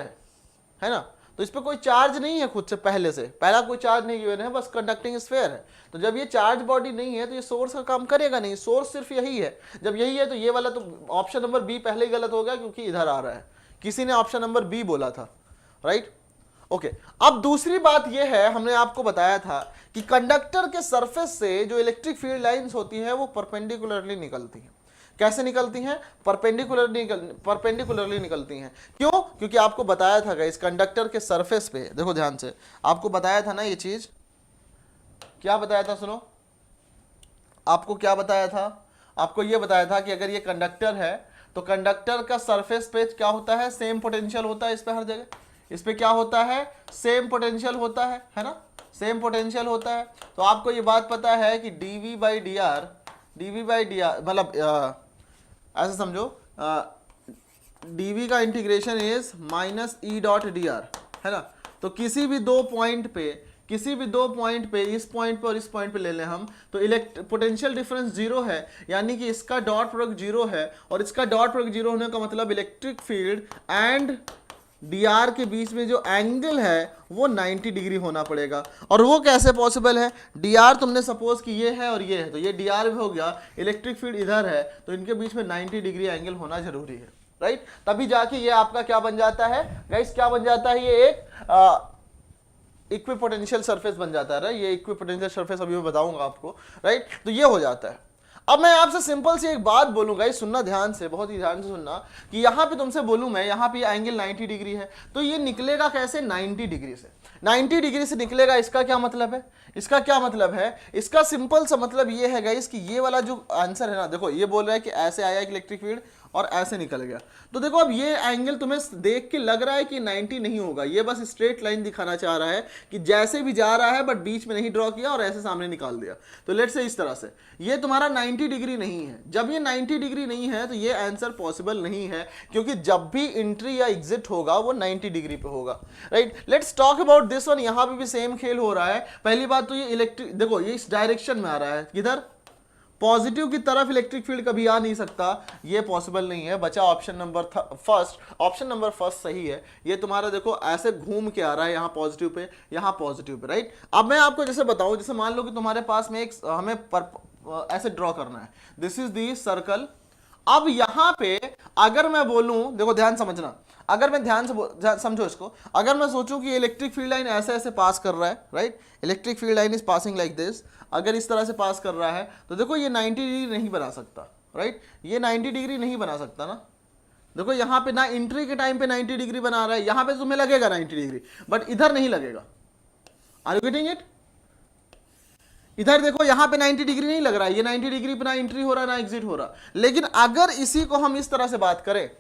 है ना, तो इस पर कोई चार्ज नहीं है खुद से, पहले से पहला कोई चार्ज नहीं गिवन है, बस कंडक्टिंग स्फीयर है। तो जब ये चार्ज बॉडी नहीं है तो ये सोर्स का काम करेगा नहीं, सोर्स सिर्फ यही है। जब यही है तो ये वाला तो ऑप्शन नंबर बी पहले ही गलत हो गया क्योंकि इधर आ रहा है, किसी ने ऑप्शन नंबर बी बोला था, राइट। ओके, अब दूसरी बात यह है, हमने आपको बताया था कि कंडक्टर के सरफेस से जो इलेक्ट्रिक फील्ड लाइंस होती है वो परपेंडिकुलरली निकलती हैं। कैसे निकलती हैं? परपेंडिकुलरली निकलती हैं। क्यों? क्योंकि आपको बताया था गाइस, कंडक्टर के सरफेस पे देखो ध्यान से, आपको बताया था ना ये चीज, क्या बताया था, सुनो, आपको क्या बताया था, आपको ये बताया था कि अगर ये कंडक्टर है तो कंडक्टर का सरफेस पे क्या होता है, सेम पोटेंशियल होता है इस पे, हर जगह इस पे क्या होता है, सेम पोटेंशियल होता है ना, सेम पोटेंशियल होता है। तो आपको ये बात पता है कि dv बाई डी आर मतलब ऐसे समझो, dv का integration is minus E dot D R, है ना। तो किसी भी दो पॉइंट पे इस पॉइंट पे और इस पॉइंट पे ले लें हम, तो पोटेंशियल डिफरेंस जीरो है, यानी कि इसका डॉट प्रोडक्ट जीरो है और इसका डॉट प्रोडक्ट जीरो होने का मतलब इलेक्ट्रिक फील्ड एंड dr के बीच में जो एंगल है वो 90 डिग्री होना पड़ेगा। और वो कैसे पॉसिबल है, dr तुमने सपोज कि ये है और ये है, तो ये dr भी हो गया, इलेक्ट्रिक फील्ड इधर है, तो इनके बीच में 90 डिग्री एंगल होना जरूरी है, राइट। तभी जाके ये आपका क्या बन जाता है गाइस, क्या बन जाता है, ये एक इक्विपोटेंशियल सरफेस बन जाता है, राइट। ये इक्विपोटेंशियल सरफेस अभी मैं बताऊंगा आपको, राइट। तो ये हो जाता है। अब मैं आपसे सिंपल सी एक बात बोलूंगा, ये सुनना ध्यान से, बहुत ही ध्यान से सुनना, कि यहां पे तुमसे बोलूं मैं, यहां पे एंगल 90 डिग्री है, तो ये निकलेगा कैसे, 90 डिग्री से। 90 डिग्री से निकलेगा, इसका क्या मतलब है, इसका क्या मतलब है, इसका सिंपल सा मतलब ये है गाइस कि ये वाला जो आंसर है ना, देखो ये बोल रहा है कि ऐसे आया इलेक्ट्रिक फील्ड और ऐसे निकल गया, तो देखो अब ये एंगल तुम्हें देख के लग रहा है कि 90 नहीं होगा, ये बस स्ट्रेट लाइन दिखाना चाह रहा है कि जैसे भी जा रहा है बट बीच में नहीं ड्रॉ किया और ऐसे सामने निकाल दिया। तो लेट्स से इस तरह से ये तुम्हारा 90 डिग्री नहीं है। जब ये 90 डिग्री नहीं है तो ये आंसर पॉसिबल नहीं है, क्योंकि जब भी एंट्री या एग्जिट होगा वो 90 डिग्री पे होगा, right. Let's talk about this one. यहां पे भी सेम खेल हो रहा है। पहली बात तो ये इलेक्ट्रिक, देखो ये इस डायरेक्शन में आ रहा है, किधर, पॉजिटिव की तरफ इलेक्ट्रिक फील्ड कभी आ नहीं सकता, ये पॉसिबल नहीं है। बचा option number first, option number first सही है। ये तुम्हारा देखो ऐसे घूम के आ रहा है, यहाँ पॉजिटिव पे, यहाँ पॉजिटिव पे, राइट। अब मैं आपको जैसे बताऊं, जैसे मान लो कि तुम्हारे पास में एक हमें ऐसे ड्रॉ करना है, दिस इज दी सर्कल। अब यहां पे अगर मैं बोलूं, देखो ध्यान समझना, अगर मैं ध्यान से समझो इसको, अगर मैं सोचूं कि इलेक्ट्रिक फील्ड लाइन ऐसे ऐसे पास कर रहा है, right, electric field line is passing like this, अगर इस तरह से पास कर रहा है तो देखो ये 90 डिग्री नहीं बना सकता, राइट, ये 90 डिग्री नहीं बना सकता ना। देखो यहाँ पे ना एंट्री के टाइम पे 90 डिग्री बना रहा है, यहाँ पे तुम्हें लगेगा 90 डिग्री, बट इधर नहीं लगेगा। Are you getting it? इधर देखो यहाँ पे 90 डिग्री नहीं लग रहा है, ये 90 डिग्री पे ना एंट्री हो रहा है ना एग्जिट हो रहा। लेकिन अगर इसी को हम इस तरह से बात करें,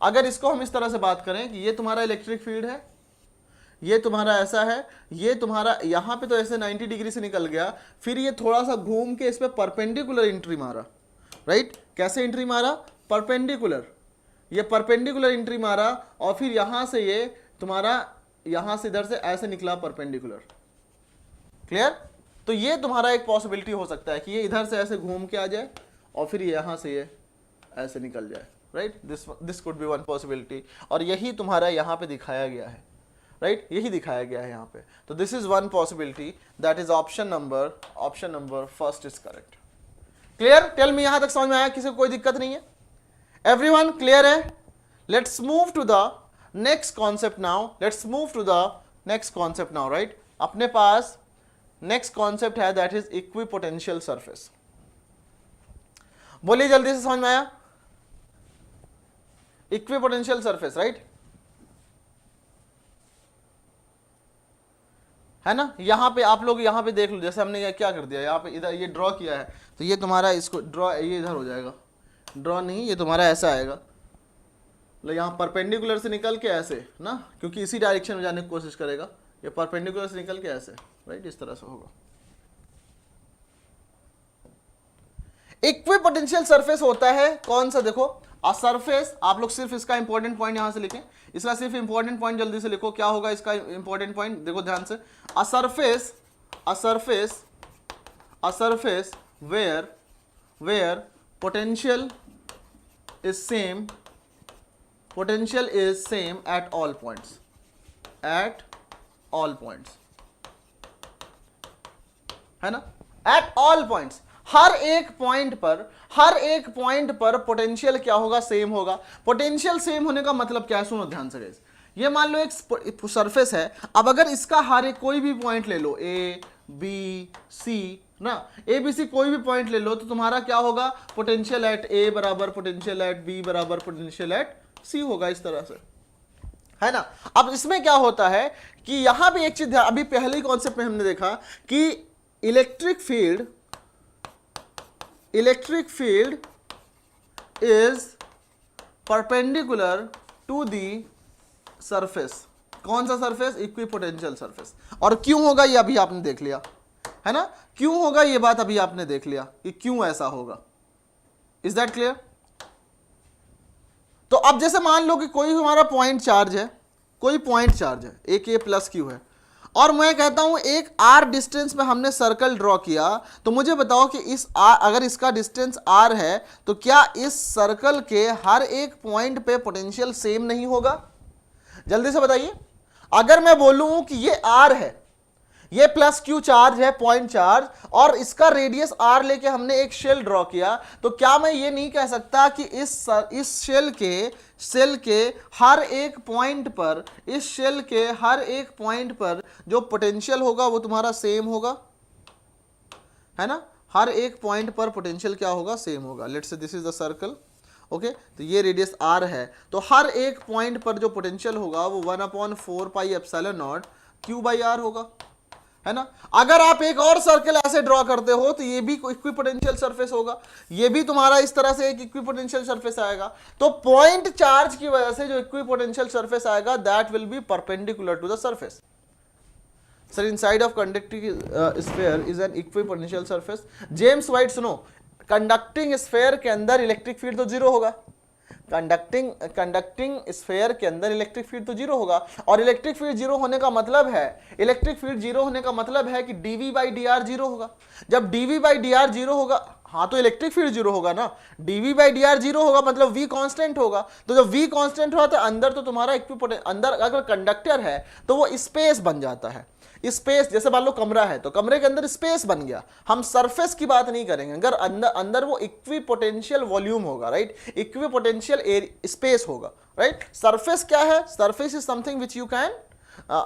अगर इसको हम इस तरह से बात करें कि ये तुम्हारा इलेक्ट्रिक फील्ड है, ये तुम्हारा ऐसा है, ये तुम्हारा यहाँ पे तो ऐसे 90 डिग्री से निकल गया, फिर ये थोड़ा सा घूम के इस पे परपेंडिकुलर एंट्री मारा, राइट। कैसे एंट्री मारा, परपेंडिकुलर, ये परपेंडिकुलर एंट्री मारा और फिर यहां से ये तुम्हारा यहां से इधर से ऐसे निकला परपेंडिकुलर। क्लियर? तो ये तुम्हारा एक पॉसिबिलिटी हो सकता है कि ये इधर से ऐसे घूम के आ जाए और फिर यहां से ये ऐसे निकल जाए, right. This could be one possibility, और यही तुम्हारा यहां पे दिखाया गया है, राइट, यही दिखाया गया है यहाँ पे। तो this is one possibility, that is option number first is correct. Clear? Tell me, यहां तक समझ में आया? किसी को कोई दिक्कत नहीं है? एवरीवन क्लियर है? Let's move to the next concept now, let's move to the next concept now, right. अपने पास नेक्स्ट कॉन्सेप्ट है, दैट इज इक्विपोटेंशियल सरफेस। बोलिए जल्दी से, समझ में आया? इक्विपोटेंशियल सरफेस, राइट, है ना। यहां पे आप लोग यहां पे देख लो, जैसे हमने क्या कर दिया, यहाँ पे इधर ये ड्रॉ किया है, तो ये तुम्हारा इसको ड्रॉ, ये इधर हो जाएगा, ड्रॉ नहीं, ये तुम्हारा ऐसा आएगा, मतलब यहाँ परपेंडिकुलर से निकल के ऐसे ना, क्योंकि इसी डायरेक्शन में जाने की कोशिश करेगा, ये परपेंडिकुलर से निकल के ऐसे, राइट, इस तरह से होगा। इक्विपोटेंशियल सरफेस होता है कौन सा, देखो अ सरफेस, आप लोग सिर्फ इसका इंपॉर्टेंट पॉइंट यहां से लिखें, इसका सिर्फ इंपॉर्टेंट पॉइंट जल्दी से लिखो, क्या होगा इसका इंपॉर्टेंट पॉइंट, देखो ध्यान से, a surface where potential is same at all points, है ना, एट ऑल पॉइंट्स, हर एक पॉइंट पर पोटेंशियल क्या होगा, सेम होगा। पोटेंशियल सेम होने का मतलब क्या है, सुनो ध्यान से गाइस, ये मान लो एक सरफेस है, अब अगर इसका हर एक कोई भी पॉइंट ले लो, ए बी सी ना, ए बी सी कोई भी पॉइंट ले लो, तो तुम्हारा क्या होगा, पोटेंशियल एट ए बराबर पोटेंशियल एट बी बराबर पोटेंशियल एट सी होगा, इस तरह से, है ना। अब इसमें क्या होता है कि यहां भी एक चीज, अभी पहले ही कॉन्सेप्ट में हमने देखा कि electric field is perpendicular to the surface, कौन सा सरफेस, इक्विपोटेंशियल सरफेस। और क्यों होगा ये अभी आपने देख लिया, है ना, क्यों होगा ये बात अभी आपने देख लिया कि क्यों ऐसा होगा। Is that clear. तो अब जैसे मान लो कि कोई हमारा पॉइंट चार्ज है, एक ए प्लस क्यू है, और मैं कहता हूं एक आर डिस्टेंस में हमने सर्कल ड्रॉ किया, तो मुझे बताओ कि इस आर, अगर इसका डिस्टेंस आर है, तो क्या इस सर्कल के हर एक पॉइंट पे पोटेंशियल सेम नहीं होगा, जल्दी से बताइए। अगर मैं बोलूं कि ये आर है, ये प्लस क्यू चार्ज है, पॉइंट चार्ज, और इसका रेडियस आर लेके हमने एक शेल ड्रॉ किया, तो क्या मैं ये नहीं कह सकता कि इस शेल के हर एक पॉइंट पर जो पोटेंशियल होगा वो तुम्हारा सेम होगा, है ना, हर एक पॉइंट पर पोटेंशियल क्या होगा, सेम होगा। Let's say this is the circle, okay, तो ये रेडियस आर है, तो हर एक पॉइंट पर जो पोटेंशियल होगा वो 1/4 pi epsilon not q by r होगा, है ना। अगर आप एक और सर्कल ऐसे ड्रॉ करते हो तो ये भी इक्विपोटेंशियल सरफेस होगा, ये भी तुम्हारा इस तरह से एक इक्विपोटेंशियल सरफेस आएगा। तो पॉइंट चार्ज की वजह से जो इक्विपोटेंशियल सरफेस आएगा that will be perpendicular to the surface. Sir inside of conducting sphere is an equipotential surface. James White, सुनो, कंडक्टिंग स्फीयर के अंदर इलेक्ट्रिक फील्ड तो जीरो होगा, कंडक्टिंग स्फीयर के अंदर इलेक्ट्रिक फील्ड तो जीरो होगा, और इलेक्ट्रिक फील्ड जीरो होने का मतलब है कि D V by D R zero होगा। जब D V by D R zero होगा, हाँ तो इलेक्ट्रिक फील्ड जीरो होगा ना, D V by D R zero होगा मतलब वी कांस्टेंट होगा। तो जब वी कांस्टेंट हुआ तो अंदर तो तुम्हारा अंदर अगर कंडक्टर है तो वो स्पेस बन जाता है। स्पेस जैसे मान लो कमरा है तो कमरे के अंदर स्पेस बन गया, हम सरफेस की बात नहीं करेंगे, अगर अंदर वो इक्विपोटेंशियल वॉल्यूम होगा, राइट, इक्विपोटेंशियल स्पेस होगा, राइट। सरफेस क्या है, surface is something which you can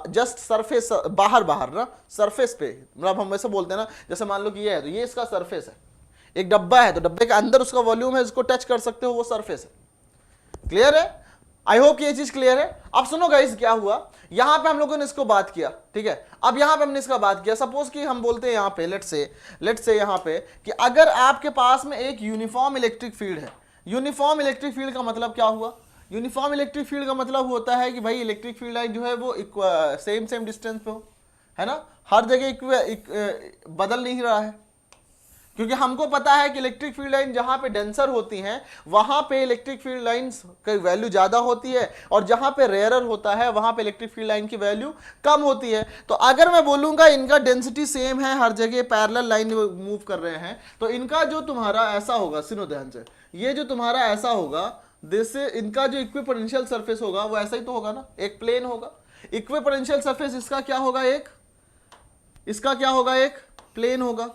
just surface, बाहर ना, सरफेस पे, मतलब हम वैसे बोलते हैं ना, जैसे मान लो कि ये है तो ये इसका सरफेस है, एक डब्बा है तो डब्बे के अंदर उसका वॉल्यूम है, इसको टच कर सकते हो, वो सरफेस है। क्लियर है, आई होप ये चीज क्लियर है। अब सुनो गाइस, क्या हुआ, यहां पे हम लोगों ने इसको बात किया, ठीक है, अब यहां पे हमने इसका बात किया, सपोज कि हम बोलते हैं यहां पे लेट्स से यहां पे कि अगर आपके पास में एक यूनिफॉर्म इलेक्ट्रिक फील्ड है। यूनिफॉर्म इलेक्ट्रिक फील्ड का मतलब क्या हुआ, यूनिफॉर्म इलेक्ट्रिक फील्ड का मतलब होता है कि भाई इलेक्ट्रिक फील्ड लाइन जो है वो सेम डिस्टेंस पे हो, है ना, हर जगह बदल नहीं रहा है, क्योंकि हमको पता है कि इलेक्ट्रिक फील्ड लाइन जहां पे डेंसर होती हैं वहां पे इलेक्ट्रिक फील्ड लाइंस की वैल्यू ज्यादा होती है, और जहां पे रेयरर होता है वहां पे इलेक्ट्रिक फील्ड लाइन की वैल्यू कम होती है। तो अगर मैं बोलूंगा इनका डेंसिटी सेम है, हर जगह पैरेलल लाइन मूव कर रहे हैं, तो इनका जो तुम्हारा ऐसा होगा, सुनो ध्यान से, ये जो तुम्हारा ऐसा होगा, जैसे इनका जो इक्विपोटेंशियल सरफेस होगा वो ऐसा ही तो होगा ना, एक प्लेन होगा। इक्विपोटेंशियल सरफेस इसका क्या होगा, एक प्लेन होगा,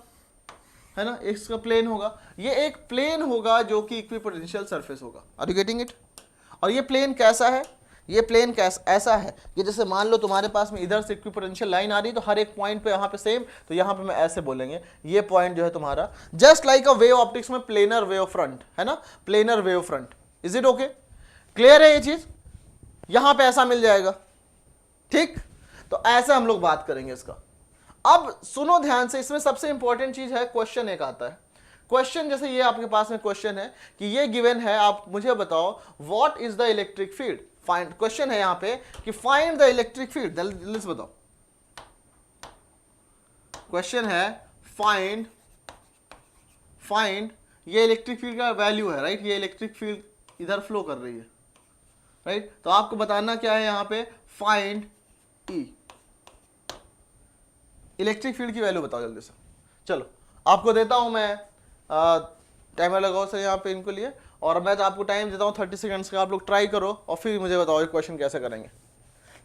है ना, इसका प्लेन होगा, ये एक प्लेन होगा जो कि इक्विपोटेंशियल सरफेस होगा। Are you getting it. और ये प्लेन कैसा है, ये प्लेन ऐसा है कि जैसे मान लो तुम्हारे पास में इधर से इक्विपोटेंशियल लाइन आ रही है, तो हर एक पॉइंट पे यहाँ पे सेम, तो यहाँ पे मैं ऐसे बोलेंगे, ये पॉइंट जो है तुम्हारा just like a wave optics में प्लेनर वेव फ्रंट, है ना, planar wave front. Is it okay, clear है ये चीज, यहां पे ऐसा मिल जाएगा, ठीक। तो ऐसे हम लोग बात करेंगे इसका। अब सुनो ध्यान से, इसमें सबसे इंपॉर्टेंट चीज है, क्वेश्चन एक आता है। क्वेश्चन जैसे ये आपके पास में क्वेश्चन है कि ये गिवन है, आप मुझे बताओ what is the electric field, find, question है यहां पे कि फाइंड द इलेक्ट्रिक फील्ड, जल्दी से बताओ। क्वेश्चन है फाइंड ये इलेक्ट्रिक फील्ड का वैल्यू है, राइट। ये इलेक्ट्रिक फील्ड इधर फ्लो कर रही है, राइट। तो आपको बताना क्या है यहाँ पे, फाइंड ई, इलेक्ट्रिक फील्ड की वैल्यू बताओ जल्दी से। चलो आपको देता हूं मैं टाइमर लगाओ सर यहाँ पे इनको लिए, और मैं तो आपको टाइम देता हूँ 30 सेकंड्स का, आप लोग ट्राई करो और फिर मुझे बताओ ये क्वेश्चन कैसे करेंगे।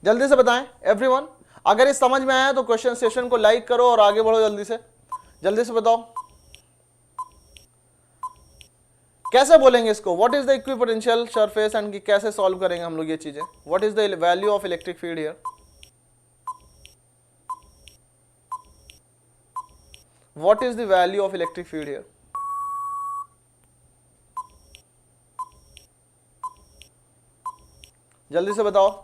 जल्दी से बताएं एवरीवन। अगर इस समझ में आया तो क्वेश्चन सेशन को लाइक करो और आगे बढ़ो जल्दी से बताओ कैसे बोलेंगे इसको। What is the equipotential surface and कैसे सॉल्व करेंगे हम लोग ये चीजें। What is the value of electric field here, what is the value of electric field here. जल्दी से बताओ।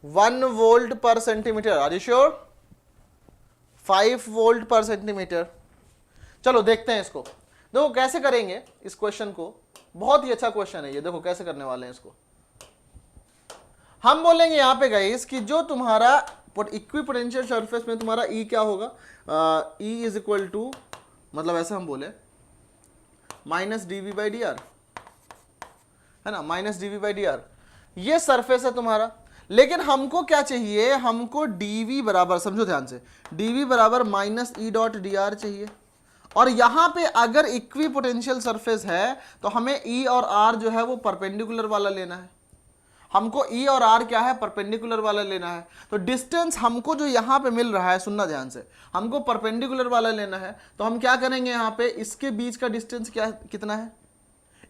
One volt per centimetre, are you sure. 5 volt per centimetre. चलो देखते हैं इसको, देखो कैसे करेंगे इस क्वेश्चन को। बहुत ही अच्छा क्वेश्चन है ये, देखो कैसे करने वाले हैं इसको। हम बोलेंगे यहाँ पे गाइस कि जो तुम्हारा इक्विपोटेंशियल सरफेस में तुम्हारा ई क्या होगा, ई इज इक्वल टू, मतलब ऐसे हम बोले minus dv by D are, है ना, minus dv by D are. ये सरफेस है तुम्हारा, लेकिन हमको क्या चाहिए, हमको dv बराबर, समझो ध्यान से, dv बराबर minus E dot D R चाहिए। और यहां पे अगर इक्विपोटेंशियल सरफेस है तो हमें ई और आर जो है वो परपेंडिकुलर वाला लेना है। हमको ई और आर क्या है, परपेंडिकुलर वाला लेना है। तो डिस्टेंस हमको जो यहां पे मिल रहा है, सुनना ध्यान से, हमको परपेंडिकुलर वाला लेना है। तो हम क्या करेंगे, यहाँ पे इसके बीच का डिस्टेंस क्या कितना है,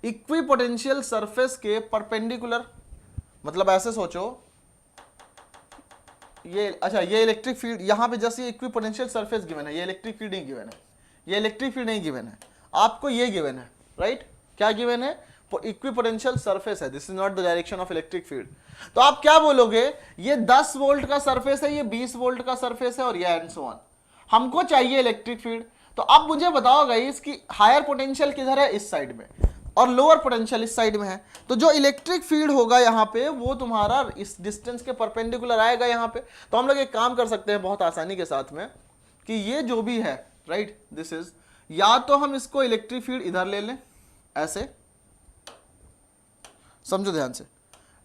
इक्विपोटेंशियल सरफेस के परपेंडिकुलर। मतलब ऐसे सोचो, ये अच्छा, ये इलेक्ट्रिक फील्ड यहाँ पे जस्ट ये इक्विपोटेंशियल सरफेस गिवन है, ये इलेक्ट्रिक फील्ड नहीं गिवन है, ये इलेक्ट्रिक फील्ड नहीं गिवन है, आपको ये गिवन है, राइट। क्या गिवन है, इक्विपोटेंशियल सरफेस है, this is not the direction of electric field. तो आप क्या बोलोगे, ये 10 वोल्ट का सरफेस है, ये 20 वोल्ट का सरफेस है, और ये एंड सो ऑन। हमको चाहिए इलेक्ट्रिक फील्ड। तो अब मुझे बताओ गाइस कि हायर पोटेंशियल किधर है, इस साइड में, और लोअर पोटेंशियल इस साइड में है। तो जो इलेक्ट्रिक फील्ड होगा यहाँ पे वो तुम्हारा इस डिस्टेंस के परपेंडिकुलर आएगा यहाँ पे। तो हम लोग एक काम कर सकते हैं बहुत आसानी के साथ में कि ये जो भी है, राइट, दिस इज, या तो हम इसको इलेक्ट्रिक फील्ड इधर ले लें ऐसे, समझो ध्यान से,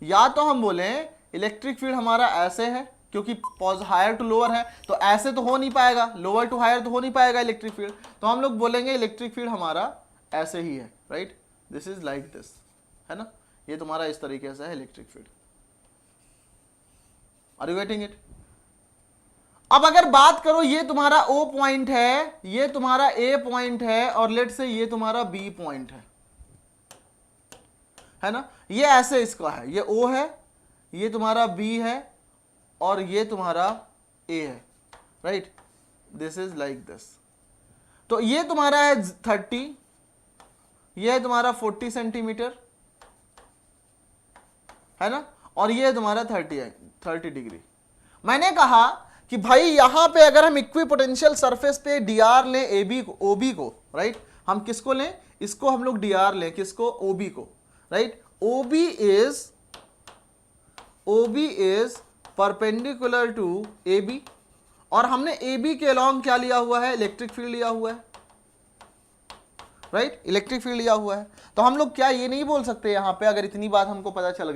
या तो हम बोले इलेक्ट्रिक फील्ड हमारा ऐसे है, क्योंकि हायर टू लोअर है, तो ऐसे तो हो नहीं पाएगा, लोअर टू हायर तो हो नहीं पाएगा इलेक्ट्रिक फील्ड। तो हम लोग बोलेंगे इलेक्ट्रिक फील्ड हमारा ऐसे ही है, right, this is like this, है ना, ये तुम्हारा इस तरीके से है electric field. Are you getting it. अब अगर बात करो, ये तुम्हारा O पॉइंट है, ये तुम्हारा A पॉइंट है, और लेट से ये तुम्हारा B पॉइंट है ना, ये ऐसे इसका है, ये O है, ये तुम्हारा B है, और ये तुम्हारा A है, right, this is like this. तो ये तुम्हारा है 30, ये है तुम्हारा 40 सेंटीमीटर, है ना, और ये तुम्हारा 30 डिग्री। मैंने कहा कि भाई यहां पे अगर हम इक्विपोटेंशियल सरफेस पे dr लें AB को, OB को, राइट, हम किसको लें, इसको हम लोग dr लें, किसको, OB को, right. OB is perpendicular to AB, और हमने AB के अलॉन्ग क्या लिया हुआ है, इलेक्ट्रिक फील्ड लिया हुआ है, राइट, इलेक्ट्रिक फील्ड लिया हुआ है। तो हम लोग क्या ये नहीं बोल सकते यहाँ पे, अगर इतनी बात हमको पता चल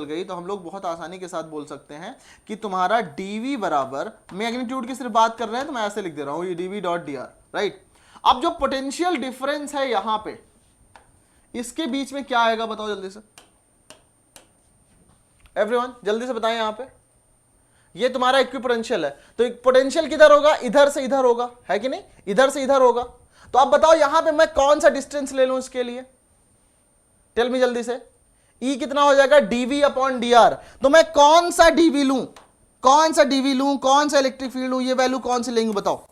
गई, तो हम लोग बहुत आसानी के साथ बोल सकते हैं कि तुम्हारा dv बराबर, मैग्नीट्यूड की सिर्फ बात कर रहे हैं तो मैं ऐसे लिख दे रहा हूँ, ये dv dot D R, right. अब जो पोटेंशियल डिफरेंस है यहाँ पे, इसके बीच में क्या आएगा बताओ जल्दी से एवरीवन, जल्दी से बताएं। यहाँ पे ये तुम्हारा इक्विपोटेंशियल है, तो पोटेंशियल किधर होगा, इधर से इधर होगा, है कि नहीं, इधर से इधर होगा। तो अब बताओ यहां पे मैं कौन सा डिस्टेंस ले लूं इसके लिए, टेल मी जल्दी से। E कितना हो जाएगा, dv अपॉन dr। तो मैं कौन सा dv लूं, कौन सा इलेक्ट्रिक फील्ड लूं, ये वैल्यू कौन सी लेंगे बताओ।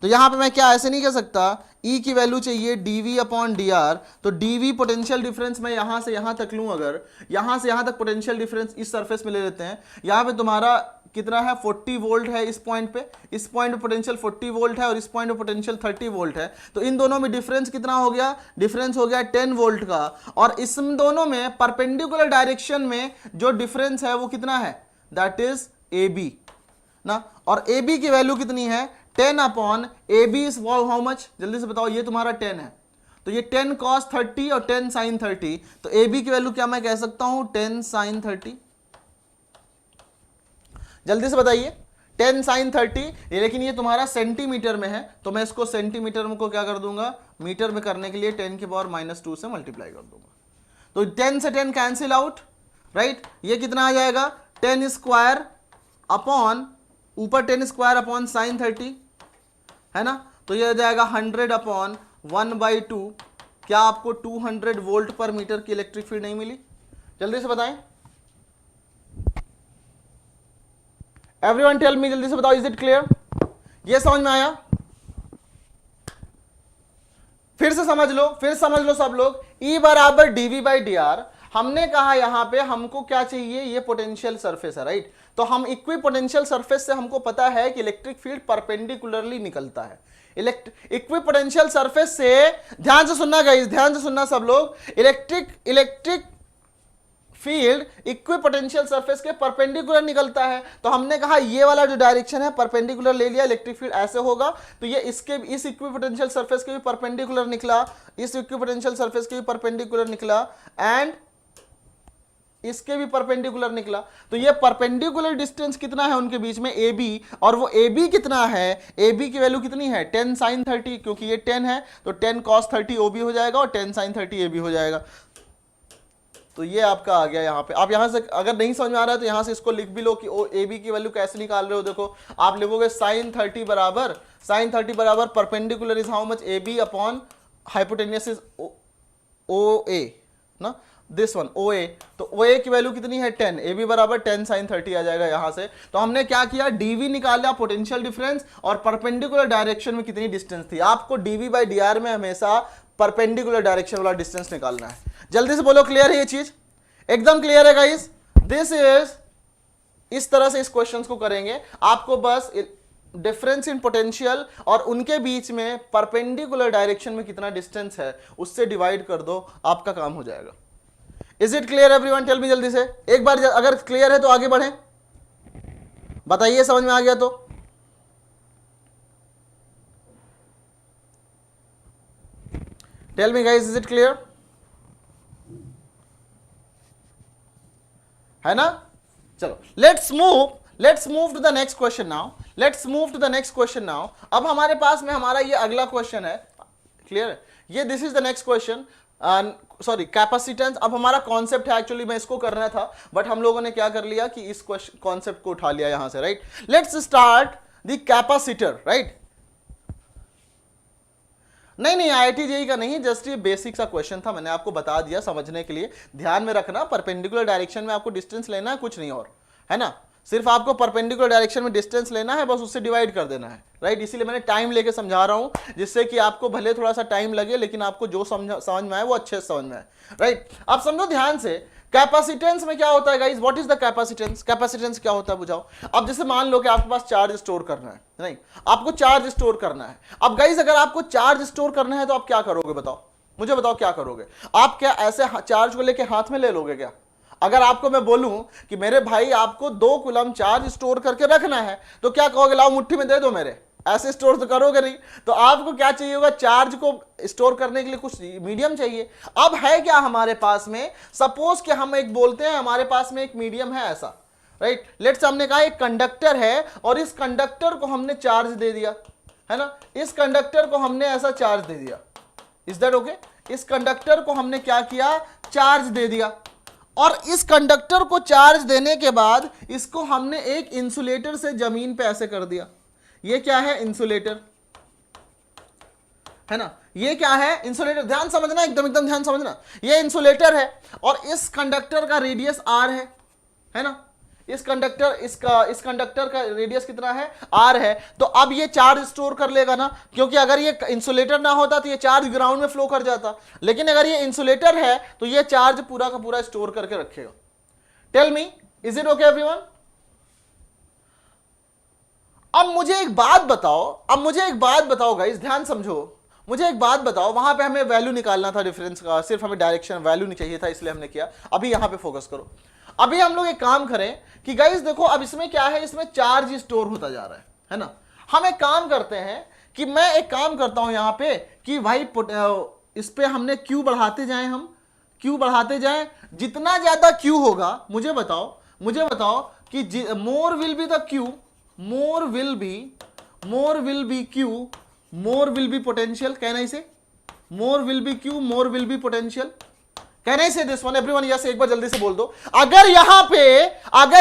तो यहां पे मैं क्या ऐसे नहीं कह सकता E की वैल्यू चाहिए dv अपॉन dr, तो dv पोटेंशियल डिफरेंस मैं यहां से यहां तक लूं, अगर यहां से यहां तक पोटेंशियल डिफरेंस इस सरफेस में ले लेते हैं, यहां पे तुम्हारा कितना है 40 वोल्ट है इस पॉइंट पे पोटेंशियल 40 वोल्ट है और इस पॉइंट पे पोटेंशियल 30 वोल्ट है, तो इन दोनों में डिफरेंस कितना हो गया, डिफरेंस हो गया 10 वोल्ट का, और इस दोनों में परपेंडिकुलर डायरेक्शन में जो डिफरेंस है वो कितना है, दैट इज AB ना, और AB की वैल्यू कितनी है 10 upon AB is how much, जल्दी से बताओ, ये तुम्हारा 10 है, तो ये 10 cos 30 और 10 sin 30, तो AB की वैल्यू क्या मैं कह सकता हूं 10 sin 30, जल्दी से बताइए 10 sin 30, लेकिन ये तुम्हारा सेंटीमीटर में है, तो मैं इसको सेंटीमीटर में को क्या कर दूंगा, मीटर में करने के लिए 10 की पावर -2 से मल्टीप्लाई कर दूंगा, तो 10 से 10 कैंसिल आउट, राइट, ये कितना आ जाएगा 10 स्क्वायर अपॉन ऊपर 10 स्क्वायर अपॉन साइन 30 है ना, तो ये आ जाएगा 100 अपॉन 1/2, क्या आपको 200 वोल्ट पर मीटर की इलेक्ट्रिक फील्ड नहीं मिली, जल्दी से बताएं, एवरीवन टेल मी, जल्दी से बताओ, इज इट क्लियर, ये समझ में आया, फिर से समझ लो सब लोग, E बराबर dv/dr, हमने कहा यहां पे हमको क्या चाहिए, ये पोटेंशियल सरफेस है, राइट, तो हम इक्वी पोटेंशियल सरफेस से हमको पता है कि इलेक्ट्रिक फील्ड परपेंडिकुलरली निकलता है, इक्वी पोटेंशियल सरफेस से, ध्यान से सुनना गाइस, ध्यान से सुनना सब लोग, electric field equi potential surface के परपेंडिकुलर निकलता है, तो हमने कहा ये वाला जो डायरेक्शन है परपेंडिकुलर ले लिया, इलेक्ट्रिक फील्ड ऐसे होगा, तो ये इसके इस इक्वी पोटेंशियल सरफेस के भी परपेंडिकुलर निकला, इस इक्वी पोटेंशियल सरफेस के भी परपेंडिकुलर निकला, एंड इसके भी परपेंडिकुलर निकला, तो ये परपेंडिकुलर डिस्टेंस कितना है उनके बीच में AB, और वो AB कितना है, AB की वैल्यू कितनी है 10 sin 30, क्योंकि ये 10 है तो 10 cos 30 OB हो जाएगा और 10 sin 30 AB हो जाएगा, तो ये आपका आ गया यहाँ पे। आप यहाँ से अगर नहीं समझ में आ रहा है तो यहाँ से इसको लिख भी लो कि AB की वैल्यू कैसे निकाल रहे हो, देखो आप लिखोगे sin 30 बराबर perpendicular is how much AB upon hypotenuse is OA ना, दिस वन OA, तो OA की वैल्यू कितनी है 10, AB बराबर 10 sin 30 आ जाएगा यहां से, तो हमने क्या किया DV निकाला पोटेंशियल डिफरेंस और परपेंडिकुलर डायरेक्शन में कितनी डिस्टेंस थी, आपको dV/dr में हमेशा परपेंडिकुलर डायरेक्शन वाला डिस्टेंस निकालना है, जल्दी से बोलो क्लियर है ये चीज, एकदम क्लियर है गाइस, दिस इज, इस तरह से इस क्वेश्चन को करेंगे, आपको बस डिफरेंस इन पोटेंशियल और उनके बीच में परपेंडिकुलर डायरेक्शन में कितना डिस्टेंस है उससे डिवाइड कर दो, आपका काम हो जाएगा। Is it clear everyone, tell me जल्दी से, एक बार अगर क्लियर है तो आगे बढ़ें, बताइए समझ में आ गया तो, tell me guys, is it clear, है ना, चलो let's move to the next question now, अब हमारे पास में हमारा ये अगला क्वेश्चन है, क्लियर है, ये this is the next question, sorry capacitance, अब हमारा कॉन्सेप्ट है, एक्चुअली मैं इसको करना था बट हम लोगों ने क्या कर लिया कि इस कॉन्सेप्ट को उठा लिया यहां से, right, let's start the capacitor, right, नहीं IIT JEE का नहीं, जस्ट ये बेसिक सा क्वेश्चन था, मैंने आपको बता दिया समझने के लिए, ध्यान में रखना परपेंडिकुलर डायरेक्शन में आपको डिस्टेंस लेना है, कुछ नहीं और, है ना, सिर्फ आपको परपेंडिकुलर डायरेक्शन में डिस्टेंस लेना है, बस उससे डिवाइड कर देना है, राइट, इसीलिए मैंने टाइम लेके समझा रहा हूं, जिससे कि आपको भले थोड़ा सा टाइम लगे लेकिन आपको जो समझ में आए वो अच्छे से समझ में आए, राइट। अब समझो ध्यान से, कैपेसिटेंस में क्या होता है guys, what is the capacitance, capacitance क्या होता है बुझाओ। अब जैसे मान लो कि आपके पास चार्ज स्टोर करना है, नहीं आपको चार्ज स्टोर करना है, अब गाइस अगर आपको चार्ज स्टोर करना है तो आप क्या करोगे, बताओ मुझे, बताओ क्या करोगे आप, क्या ऐसे चार्ज को लेके हाथ में ले लोगे क्या, अगर आपको मैं बोलूं कि मेरे भाई आपको 2 कूलम चार्ज स्टोर करके रखना है तो क्या कहोगे, लाओ मुट्ठी में दे दो मेरे, ऐसे स्टोर तो करोगे नहीं, तो आपको क्या चाहिए होगा, चार्ज को स्टोर करने के लिए कुछ मीडियम चाहिए। अब है क्या हमारे पास में, सपोज कि हम एक बोलते हैं हमारे पास में एक मीडियम है ऐसा, राइट, लेट्स हमने कहा एक कंडक्टर है और इस कंडक्टर को हमने चार्ज दे दिया, है ना, इस कंडक्टर को हमने ऐसा चार्ज दे दिया, इज दैट ओके, इस कंडक्टर को हमने क्या किया, चार्ज दे दिया, और इस कंडक्टर को चार्ज देने के बाद इसको हमने एक इंसुलेटर से जमीन पे ऐसे कर दिया, ये क्या है, इंसुलेटर, है ना, ये क्या है, इंसुलेटर, ध्यान समझना, एकदम ध्यान समझना, ये इंसुलेटर है और इस कंडक्टर का रेडियस r है ना, इस कंडक्टर का रेडियस कितना है, r है। तो अब ये चार्ज स्टोर कर लेगा ना, क्योंकि अगर ये इंसुलेटर ना होता तो ये चार्ज ग्राउंड में फ्लो कर जाता, लेकिन अगर ये इंसुलेटर है तो ये चार्ज पूरा का पूरा स्टोर करके रखेगा। Tell me, is it okay everyone? अब मुझे एक बात बताओ गाइस, ध्यान समझो, मुझे एक बात बताओ, वहां पे हमें वैल्यू निकालना था डिफरेंस का, सिर्फ हमें डायरेक्शन वैल्यू नहीं चाहिए था, इसलिए हमने किया। अभी यहां पे फोकस करो। अभी हम लोग एक काम करें कि गाइस देखो, अब इसमें क्या है, इसमें चार्ज स्टोर होता जा रहा है ना। हम एक काम करते हैं कि मैं एक काम करता हूं यहां पे कि भाई इस पे हमने क्यू बढ़ाते जाएं, हम क्यू बढ़ाते जाएं, जितना ज्यादा क्यू होगा, मुझे बताओ कि more will be the Q, more will be Q, more will be potential. Can I say more will be q, more will be potential? Can I say this one everyone? yes, एक बार जल्दी से बोल दो। अगर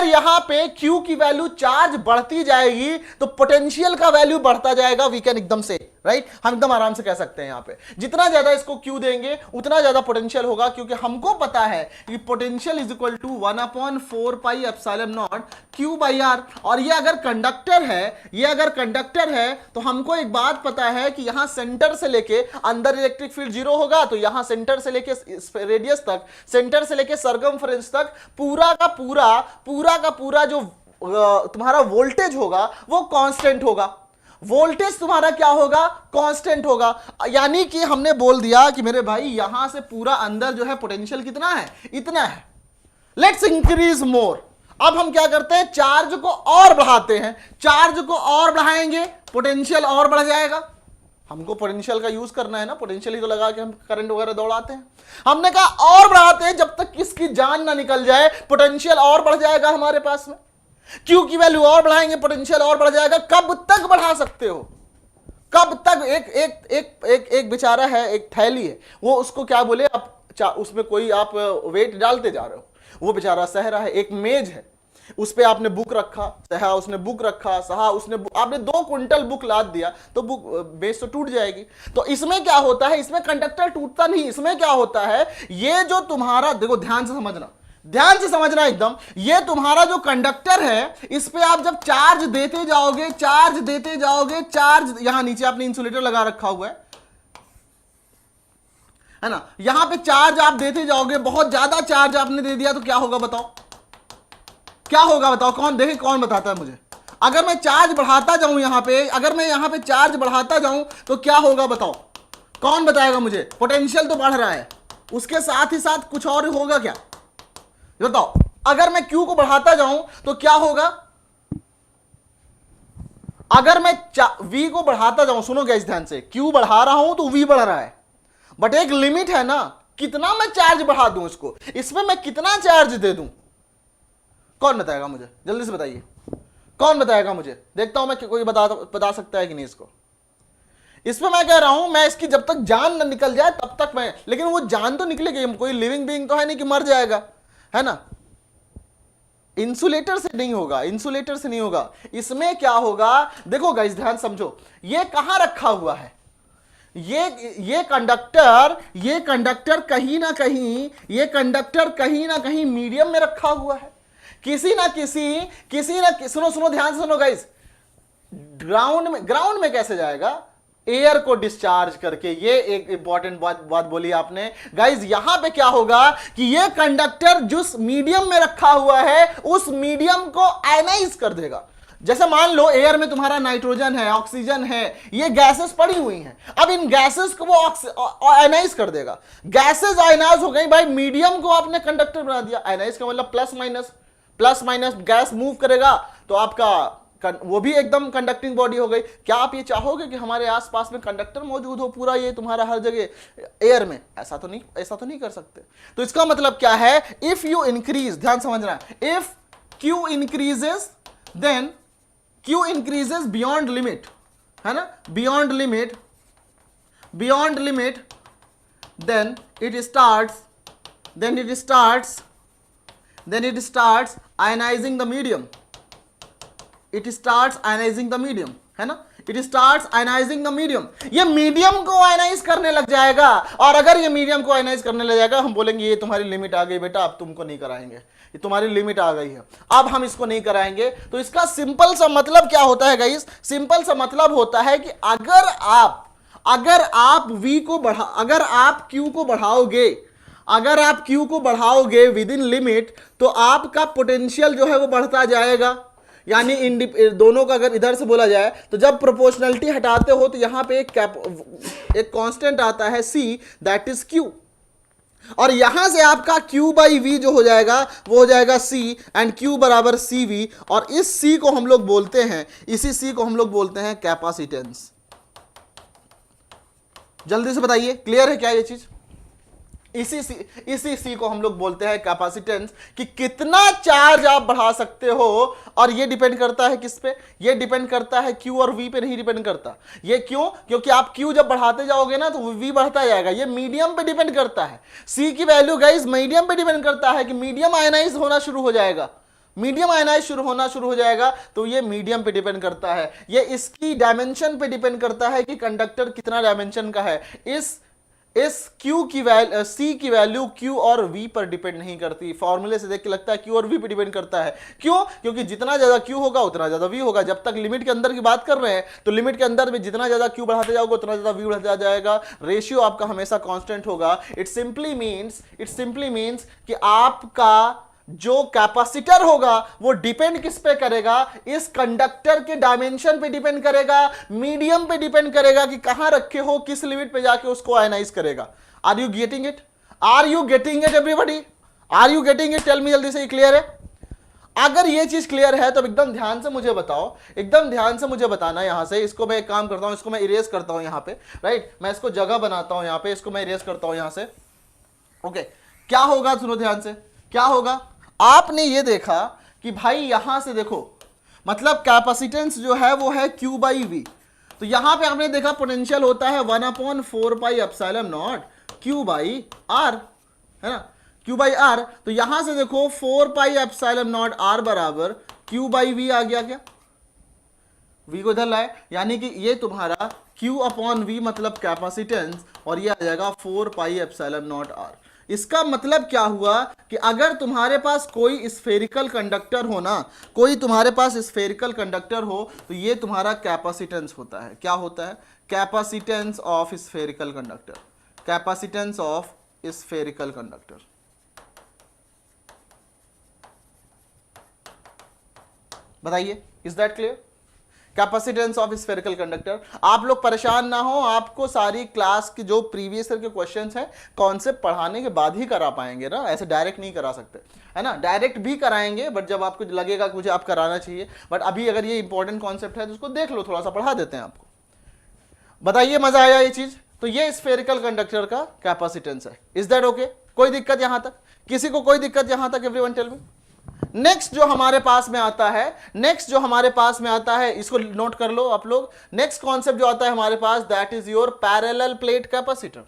यहां पे q की value charge बढ़ती जाएगी तो पोटेंशियल का वैल्यू बढ़ता जाएगा। वी कैन एकदम से राइट, हम एकदम आराम से कह सकते हैं यहां पे जितना ज्यादा इसको q देंगे उतना ज्यादा पोटेंशियल होगा, क्योंकि हमको पता है कि potential is equal to 1/4 pi epsilon not q by r। और ये अगर कंडक्टर है तो हमको एक बात पता है कि यहां सेंटर से लेके अंदर इलेक्ट्रिक फील्ड 0 होगा, तो यहां सेंटर से लेके रेडियस तक, सेंटर से लेके सरकमफ्रेंस तक पूरा का पूरा जो तुम्हारा वोल्टेज होगा वो कांस्टेंट होगा। वोल्टेज तुम्हारा क्या होगा, कांस्टेंट होगा। यानी कि हमने बोल दिया कि मेरे भाई यहां से पूरा अंदर जो है पोटेंशियल कितना है, इतना है। Let's increase more. अब हम क्या करते हैं, चार्ज को और बढ़ाते हैं, चार्ज को और बढ़ाएंगे, पोटेंशियल और बढ़ जाएगा। हमको पोटेंशियल का यूज करना है ना, पोटेंशियल ही तो लगा के हम करंट वगैरह दौड़ाते हैं। हमने कहा और बढ़ाते हैं, जब तक किसकी जान ना निकल जाए पोटेंशियल और बढ़ जाएगा हमारे पास में। क्यू की वैल्यू और बढ़ाएंगे, पोटेंशियल और बढ़ जाएगा। कब तक बढ़ा सकते हो, कब तक? एक बेचारा है, एक थैली है, वो उसको क्या बोले, आप उसमें कोई आप वेट डालते जा रहे हो, वो बेचारा सह रहा है। एक मेज है, उस पे आपने बुक रखा, सहा उसने बुक रखा, सहा उसने आपने 2 क्विंटल बुक लाद दिया तो बुक बेस तो टूट जाएगी। तो इसमें क्या होता है, इसमें कंडक्टर टूटता नहीं, इसमें क्या होता है, ये जो तुम्हारा, देखो ध्यान से समझना एकदम, ये तुम्हारा जो कंडक्टर है, इस पे आप जब चार्ज देते जाओगे, चार्ज यहां नीचे आपने इंसुलेटर लगा रखा हुआ है ना, यहां पे चार्ज आप देते जाओगे, बहुत ज्यादा चार्ज आपने दे दिया तो क्या होगा बताओ, कौन देखे, कौन बताता है मुझे? अगर मैं चार्ज बढ़ाता जाऊं यहां पे, अगर मैं यहां पे चार्ज बढ़ाता जाऊं तो क्या होगा बताओ, कौन बताएगा मुझे? पोटेंशियल तो बढ़ रहा है, उसके साथ ही साथ कुछ और होगा क्या, बताओ? अगर मैं Q को बढ़ाता जाऊं तो क्या होगा? अगर मैं V को बढ़ाता जाऊं, सुनो गाइस ध्यान से, Q बढ़ा रहा हूं तो V बढ़ रहा है, बट एक लिमिट है ना, कितना मैं चार्ज बढ़ा दूं इसको, इसमें मैं कितना चार्ज दे दूं? कौन बताएगा मुझे, जल्दी से बताइए, कौन बताएगा मुझे? देखता हूं मैं कोई बता सकता है कि नहीं इसको। इसमें मैं कह रहा हूं, मैं इसकी जब तक जान न निकल जाए तब तक मैं, लेकिन वो जान तो निकलेगी, कोई लिविंग बीइंग तो है नहीं कि मर जाएगा, है ना। इंसुलेटर से नहीं होगा, इसमें क्या होगा, देखो गाइस ध्यान समझो, ये कहां रखा हुआ है, ये कंडक्टर कहीं ना कहीं मीडियम में रखा हुआ है, किसी ना किसी सुनो ध्यान से सुनो गाइस, ग्राउंड में कैसे जाएगा, एयर को डिस्चार्ज करके। ये एक इंपॉर्टेंट बात बोली आपने गाइस। यहां पे क्या होगा कि ये कंडक्टर जिस मीडियम में रखा हुआ है उस मीडियम को आयनाइज कर देगा। जैसे मान लो एयर में तुम्हारा नाइट्रोजन है, ऑक्सीजन है, ये गैसेस पड़ी हुई हैं, अब इन गैसेस को वो आयनाइज कर देगा। गैसेस आयनाइज हो गई भाई, मीडियम को आपने कंडक्टर बना दिया। आयनाइज का मतलब प्लस माइनस गैस मूव करेगा तो आपका वो भी एकदम कंडक्टिंग बॉडी हो गई। क्या आप ये चाहोगे कि हमारे आसपास में कंडक्टर मौजूद हो पूरा ये तुम्हारा हर जगह एयर में? ऐसा तो नहीं कर सकते। तो इसका मतलब क्या है, इफ यू इंक्रीज, ध्यान समझना, if Q increases then Q increases beyond limit, है ना, beyond limit, then it starts ionizing the medium, है ना। It starts ionizing the medium, ये मीडियम को आयनाइज करने लग जाएगा, और अगर ये मीडियम को आयनाइज करने लग जाएगा हम बोलेंगे ये तुम्हारी लिमिट आ गई बेटा, अब तुमको नहीं कराएंगे, ये तुम्हारी लिमिट आ गई है, अब हम इसको नहीं कराएंगे। तो इसका सिंपल सा मतलब क्या होता है गाइस, सिंपल सा मतलब होता है कि अगर आप V को बढ़ा, अगर आप Q को बढ़ाओगे, अगर आप Q को बढ़ाओगे विद इन लिमिट, तो आपका पोटेंशियल जो है वो बढ़ता जाएगा। यानी दोनों का अगर इधर से बोला जाए तो जब प्रोपोर्शनलिटी हटाते हो तो यहां पे एक कांस्टेंट आता है C, दैट इज Q, और यहां से आपका Q बाई V जो हो जाएगा वो हो जाएगा C, एंड Q बराबर CV, और इस C को हम लोग बोलते हैं, इसी C को हम लोग बोलते हैं कैपेसिटेंस। जल्दी से बताइए, क्लियर है क्या ये चीज? इसी सी को हम लोग बोलते हैं कैपेसिटेंस, कि कितना चार्ज आप बढ़ा सकते हो, और ये डिपेंड करता है किस पे, ये डिपेंड करता है Q और V पे, नहीं डिपेंड करता। ये क्यों? क्योंकि आप Q जब बढ़ाते जाओगे ना तो V बढ़ता जाएगा। ये मीडियम पे डिपेंड करता है, C की वैल्यू गाइस मीडियम पे डिपेंड करता है, कि मीडियम आयनाइज होना शुरू हो जाएगा, मीडियम आयनाइज होना शुरू हो जाएगा, तो ये मीडियम पे डिपेंड करता है। ये इसकी डायमेंशन पे डिपेंड करता है कि कंडक्टर कितना डायमेंशन का है। इस Q की वैल्यू, C की वैल्यू Q और V पर डिपेंड नहीं करती। फॉर्मूले से देख के लगता है Q और V पर डिपेंड करता है। क्यों? क्योंकि जितना ज्यादा Q होगा उतना ज्यादा V होगा। जब तक लिमिट के अंदर की बात कर रहे हैं तो लिमिट के अंदर में जितना ज्यादा Q बढ़ाते जाओगे उतना ज्यादा V बढ़ता जाएगा। रेशियो आपका हमेशा कांस्टेंट होगा। इट सिंपली मींस कि आपका जो कैपेसिटर होगा वो डिपेंड किस पे करेगा, इस कंडक्टर के डायमेंशन पे डिपेंड करेगा, मीडियम पे डिपेंड करेगा कि कहां रखे हो, किस लिमिट पे जाके उसको आयनाइज करेगा। Are you getting it? Are you getting it everybody? Are you getting it? Tell me जल्दी से, क्लियर है? अगर ये चीज क्लियर है तो एकदम ध्यान से मुझे बताओ, एकदम ध्यान से मुझे बताना। यहां से इसको मैं एक काम करता हूं, इसको मैं इरेज करता हूं यहां पे, राइट? मैं इसको जगह बनाता हूं यहां पे, इसको मैं इरेज करता हूं यहां से। ओके, क्या होगा, सुनो ध्यान से, क्या होगा? आपने ये देखा कि भाई यहां से देखो, मतलब कैपेसिटेंस जो है वो है Q बाई V, तो यहां पे आपने देखा पोटेंशियल होता है 1/4 pi epsilon not Q by R, है ना, Q बाई R। तो यहां से देखो 4 पाई एप्सिलॉन नॉट R बराबर Q बाई V आ गया। क्या V को इधर लाए, यानी कि ये तुम्हारा Q अपॉन V मतलब कैपेसिटेंस, और ये आ जाएगा 4 पाई एप्सिलॉन नॉट R। इसका मतलब क्या हुआ कि अगर तुम्हारे पास कोई स्फेरिकल कंडक्टर हो ना, कोई तुम्हारे पास स्फेरिकल कंडक्टर हो, तो ये तुम्हारा कैपेसिटेंस होता है। क्या होता है? Capacitance of spherical conductor, capacitance of spherical conductor. बताइए, is that clear? Capacitance of spherical conductor. आप लोग परेशान ना हो, आपको सारी क्लास की जो प्रीवियस ईयर के क्वेश्चंस हैं कॉन्सेप्ट पढ़ाने के बाद ही करा पाएंगे ना, ऐसे डायरेक्ट नहीं करा सकते, है ना। डायरेक्ट भी कराएंगे बट जब आपको लगेगा कि मुझे आप कराना चाहिए, बट अभी अगर ये इंपॉर्टेंट कॉन्सेप्ट है तो उसको देख लो, थोड़ा सा पढ़ा देते हैं आपको। बताइए, मजा आया ये चीज? तो ये स्फेरिकल कंडक्टर का कैपेसिटेंस है। Is that okay? कोई दिक्कत यहां तक? किसी को कोई दिक्कत यहां तक? एवरीवन टेल मी। नेक्स्ट जो हमारे पास में आता है, इसको नोट कर लो आप लोग। नेक्स्ट कॉन्सेप्ट जो आता है हमारे पास, that is your parallel plate capacitor.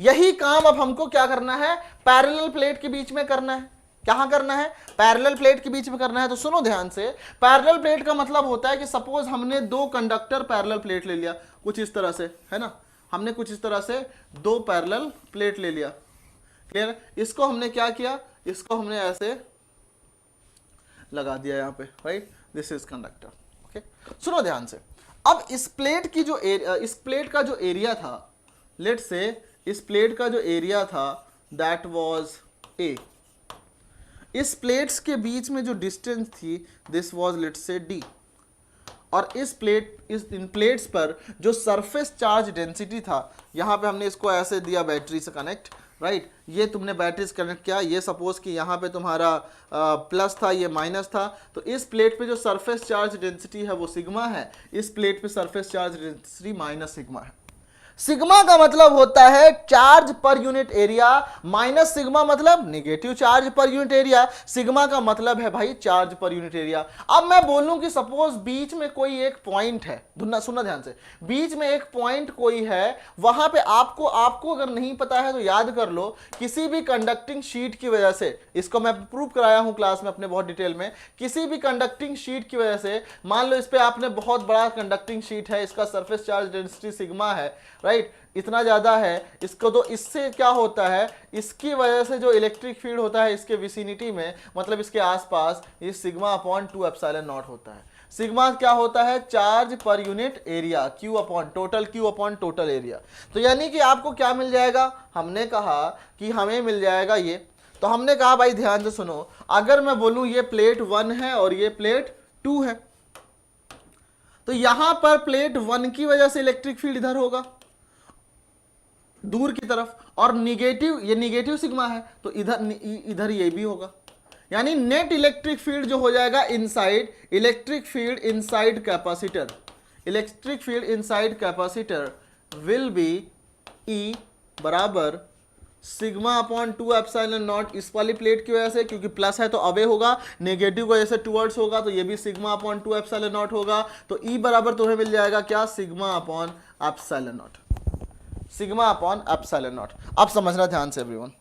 यही काम अब हमको क्या करना है? पैरेलल प्लेट के बीच में करना है। कहां करना है? पैरेलल प्लेट के बीच में करना है। तो सुनो ध्यान से, पैरेलल प्लेट का मतलब होता है कि सपोज हमने दो कंडक्टर पैरेलल प्लेट ले लिया, कुछ इस तरह से, है ना, हमने कुछ इस तरह से दो पैरेलल प्लेट ले लिया। क्लियर? इसको हमने क्या किया? इसको हमने ऐसे लगा दिया यहां पे, right? This is conductor. Okay, सुनो ध्यान से। अब इस प्लेट की जो इस प्लेट का जो एरिया था, लेट से इस प्लेट का जो एरिया था दैट वाज A। इस प्लेट्स के बीच में जो डिस्टेंस थी दिस वाज लेट से D। और इन प्लेट्स पर जो सरफेस चार्ज डेंसिटी था, यहां पे हमने इसको ऐसे दिया बैटरी से कनेक्ट, राइट? ये तुमने बैटरी से कनेक्ट किया, ये सपोज कि यहाँ पे तुम्हारा प्लस था, ये माइनस था, तो इस प्लेट पे जो सरफेस चार्ज डेंसिटी है वो सिग्मा है, इस प्लेट पे surface charge density minus sigma है। सिग्मा का मतलब होता है charge per unit area, minus sigma मतलब negative charge per unit area, sigma का मतलब है भाई चार्ज पर यूनिट एरिया। अब मैं बोलूं कि सपोज बीच में कोई एक पॉइंट है, सुनना ध्यान से, बीच में एक पॉइंट कोई है, वहां पे आपको अगर नहीं पता है तो याद कर लो, किसी भी कंडक्टिंग शीट की वजह से, इसको मैं प्रूव कराया हूं क्लास में अपने बहुत डिटेल में, किसी भी कंडक्टिंग शीट की वजह से, मान लो इस पे आपने बहुत बड़ा कंडक्टिंग शीट है, इसका सरफेस चार्ज डेंसिटी सिग्मा है, राइट, इतना ज्यादा है इसको, तो इससे क्या होता है, इसकी वजह से जो इलेक्ट्रिक फील्ड होता है इसके विसिनिटी में, मतलब इसके आसपास, ये सिग्मा अपॉन 2 एप्सिलॉन नॉट होता है। सिग्मा क्या होता है, charge per unit area, Q upon total area. तो यानी कि आपको क्या मिल जाएगा, हमने कहा कि हमें मिल जाएगा ये, तो हमने कहा भाई ध्यान से सुनो, अगर मैं बोलूं ये प्लेट 1 है और ये प्लेट 2 है, तो यहां पर प्लेट 1 की वजह से इलेक्ट्रिक फील्ड इधर होगा दूर की तरफ, और निगेटिव, ये निगेटिव सिग्मा है तो इधर ये भी होगा, यानी नेट इलेक्ट्रिक फील्ड जो हो जाएगा inside, electric field inside capacitor, electric field inside capacitor will be E बराबर सिग्मा अपॉन 2 एप्सिलॉन नॉट, इस वाली प्लेट की वजह से, क्योंकि प्लस है तो अवे होगा, नेगेटिव की वजह से टुवर्ड्स होगा, तो ये भी सिग्मा अपॉन 2 एप्सिलॉन नॉट होगा, तो ई बराबर तुम्हें मिल जाएगा क्या, sigma upon epsilon not, sigma upon epsilon not. अब समझना ध्यान से एवरीवन,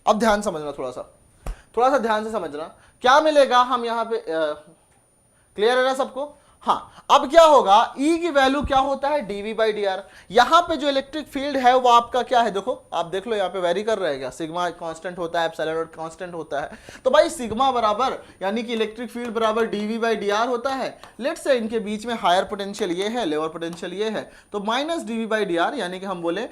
अब ध्यान समझना, थोड़ा सा ध्यान से समझना, क्या मिलेगा हम यहाँ पे, क्लियर है ना सबको? हाँ, अब क्या होगा, E की वैल्यू क्या होता है, dV बाई डी आर। यहां पे जो इलेक्ट्रिक फील्ड है वो आपका क्या है, देखो आप देख लो यहाँ पे वेरी कर रहेगा, सिग्मा कांस्टेंट होता है, एप्सिलॉन नॉट कांस्टेंट होता है, तो भाई सिग्मा बराबर यानी कि इलेक्ट्रिक फील्ड बराबर dV बाई डी आर होता है। लेट्स से इनके बीच में हायर पोटेंशियल ये है, लोअर पोटेंशियल ये है, तो minus dV by D are, यानी कि हम बोले